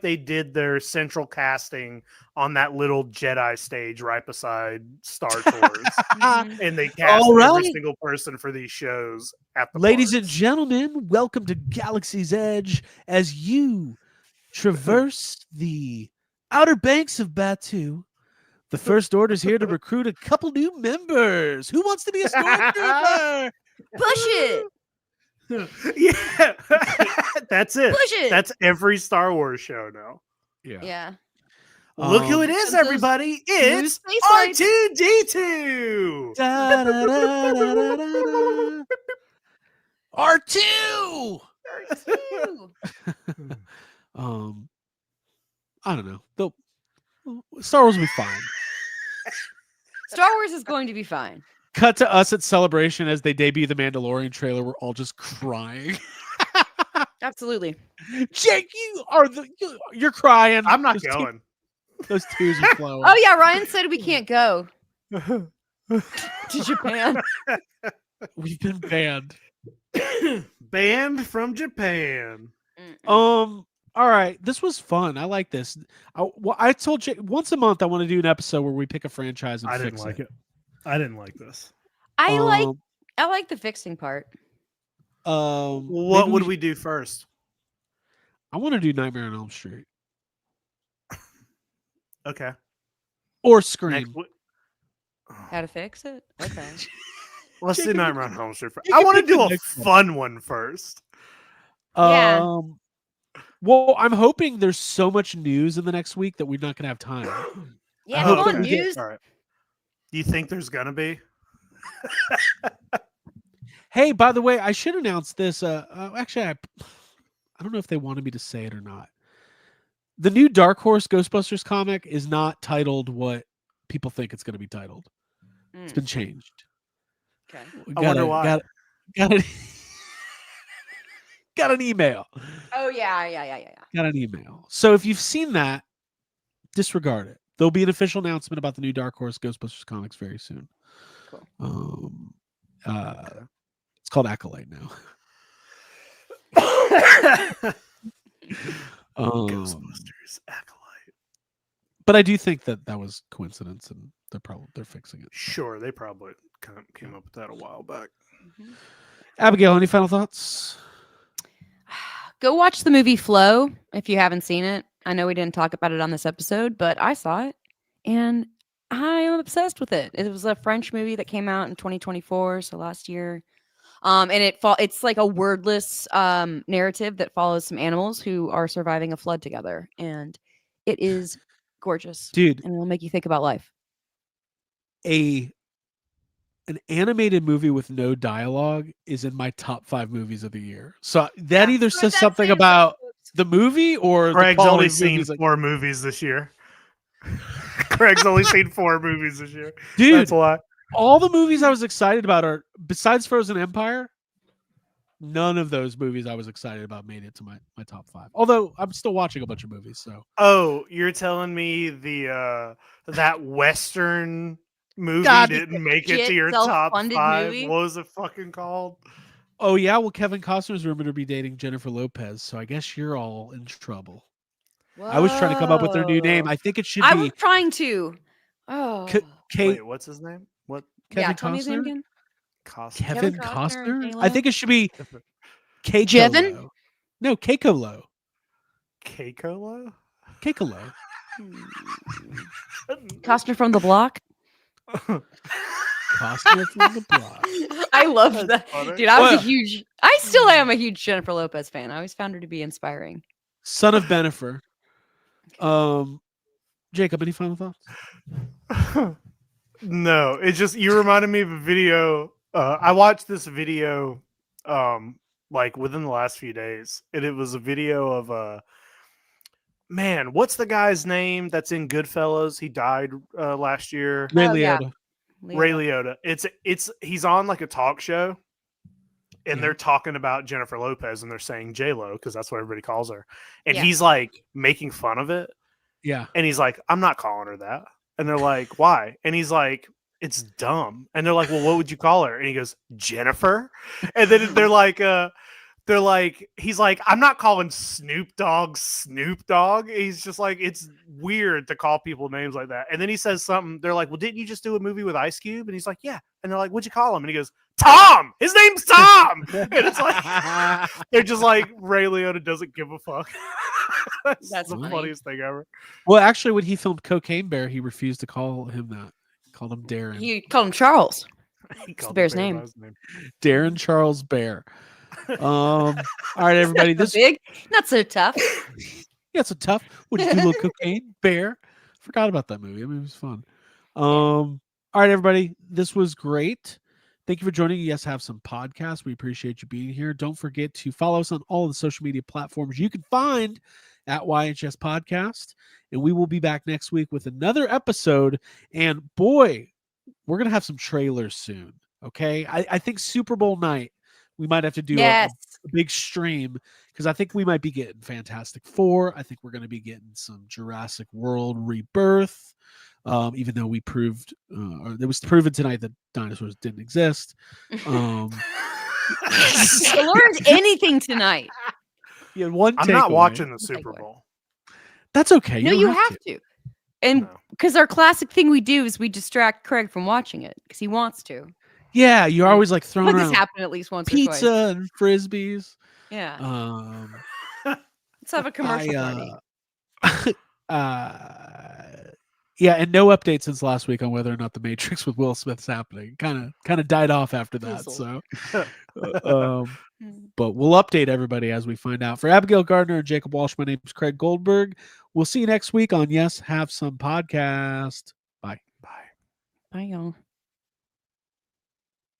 they did their central casting on that little Jedi stage right beside Star Tours, and they cast All every right. single person for these shows at the Ladies and parks. gentlemen, welcome to Galaxy's Edge as you traverse the Outer Banks of Batuu. The First Order's here to recruit a couple new members. Who wants to be a stormtrooper? Push it. Yeah, that's it. Push it. That's every Star Wars show now. Yeah. Look who it is, Those everybody! It's space lights. R2D2. Da-da-da-da-da-da. R2. Ew. I don't know. Star Wars will be fine. Star Wars is going to be fine. Cut to us at Celebration as they debut the Mandalorian trailer. We're all just crying. Absolutely. Jake, you're crying. I'm not Those going. Those tears are flowing. Oh yeah, Ryan said we can't go to Japan. We've been banned. Banned from Japan. All right, this was fun. I like this. I told Jake once a month I want to do an episode where we pick a franchise and I fix didn't like it. I didn't like this. I like the fixing part. What would we do first? I want to do Nightmare on Elm Street Okay. or Scream. Next, How to fix it? Okay. let's do Jake, Nightmare on Elm Street first. you I can want to pick the do a next one. fun one first. Yeah. Well, I'm hoping there's so much news in the next week that we're not going to have time. Yeah, I come hope on, that we get- news. All right. Do you think there's gonna be? Hey, by the way, I should announce this. Actually, I don't know if they wanted me to say it or not. The new Dark Horse Ghostbusters comic is not titled what people think it's going to be titled. It's been changed. Okay. I wonder why. Got an email. Oh yeah. Got an email. So if you've seen that, disregard it. There'll be an official announcement about the new Dark Horse Ghostbusters comics very soon. Cool. It's called Acolyte now. Ghostbusters Acolyte. But I do think that was coincidence, and they're fixing it. Sure, they probably came up with that a while back. Abigail, any final thoughts? Go watch the movie Flow if you haven't seen it. I know we didn't talk about it on this episode, but I saw it and I am obsessed with it. It was a French movie that came out in 2024, so last year. And it's like a wordless narrative that follows some animals who are surviving a flood together, and it is gorgeous, Dude, and it'll make you think about life. An animated movie with no dialogue is in my top 5 movies of the year. So that either says something about the movie or Craig's the only quality seen movies. 4 movies this year. Craig's only seen 4 movies this year. Dude, That's a lot. all the movies I was excited about are, besides Frozen Empire, none of those movies I was excited about made it to my top 5. Although I'm still watching a bunch of movies. So Oh, you're telling me the that Western movie God, didn't make it to your top self-funded 5? movie? What was it fucking called? oh yeah, well Kevin Costner's rumored to be dating Jennifer Lopez, so I guess you're all in trouble. I was trying to come up with their new name. I think it should I be was trying to. Oh, Kate Wait, what's his name? What? Kevin yeah. Tell me his name Costner? again. Costner? Kevin Kevin Costner and Costner? J-Lo? I think it should be Keiko. Jevin? No, Keiko. Keiko? Keiko. Costner from the Block. Costner from the block. I love That's that, funny. dude. I still Mm. am a huge Jennifer Lopez fan. I always found her to be inspiring. Son of Benifer. Jacob, any final thoughts? No, it's just you reminded me of a video. I watched this video like within the last few days, and it was a video of man, what's the guy's name that's in Goodfellas? He died last year. Ray Oh, yeah. Liotta. Ray Liotta. It's he's on like a talk show, and Yeah. they're talking about Jennifer Lopez, and they're saying J-Lo because that's what everybody calls her, and Yeah. he's like making fun of it, Yeah. and he's like, I'm not calling her that, and they're like, why? And he's like, it's dumb, and they're like, well, what would you call her? And he goes, Jennifer, and then they're like, he's like, I'm not calling Snoop Dogg. He's just like, it's weird to call people names like that. And then he says something. They're like, well, didn't you just do a movie with Ice Cube? And he's like, yeah. And they're like, what'd you call him? And he goes, Tom. His name's Tom. And it's like, they're just like, Ray Liotta doesn't give a fuck. That's the funny. funniest thing ever. Well, actually, when he filmed Cocaine Bear, he refused to call him that. He called him Darren. You called him Charles. He the called bear's bear by name. his name. Darren Charles Bear. All right, everybody. Not so big, not so tough. Yeah, it's a tough. Would you do a little Cocaine Bear? Forgot about that movie. I mean, it was fun. All right, everybody. This was great. Thank you for joining Yes Have Some Podcast. We appreciate you being here. Don't forget to follow us on all of the social media platforms you can find at YHS Podcast. And we will be back next week with another episode. And boy, we're going to have some trailers soon. Okay. I think Super Bowl night, we might have to do a big stream because I think we might be getting Fantastic Four. I think we're going to be getting some Jurassic World Rebirth. Even though we proved, or it was proven tonight that dinosaurs didn't exist. I learned anything tonight. Yeah, one. I'm not takeaway. watching the Super Takeaway. Bowl. That's okay. No, don't you have to. And No. because our classic thing we do is we distract Craig from watching it because he wants to. Yeah, you're always like throwing But this around happened at least once or pizza twice. and frisbees. Yeah. Let's have a commercial party. Yeah, and no update since last week on whether or not the Matrix with Will Smith's happening. Kind of died off after that. Fizzled. So, but we'll update everybody as we find out. For Abigail Gardner and Jacob Walsh, my name is Craig Goldberg. We'll see you next week on Yes Have Some Podcast. Bye. Bye, y'all.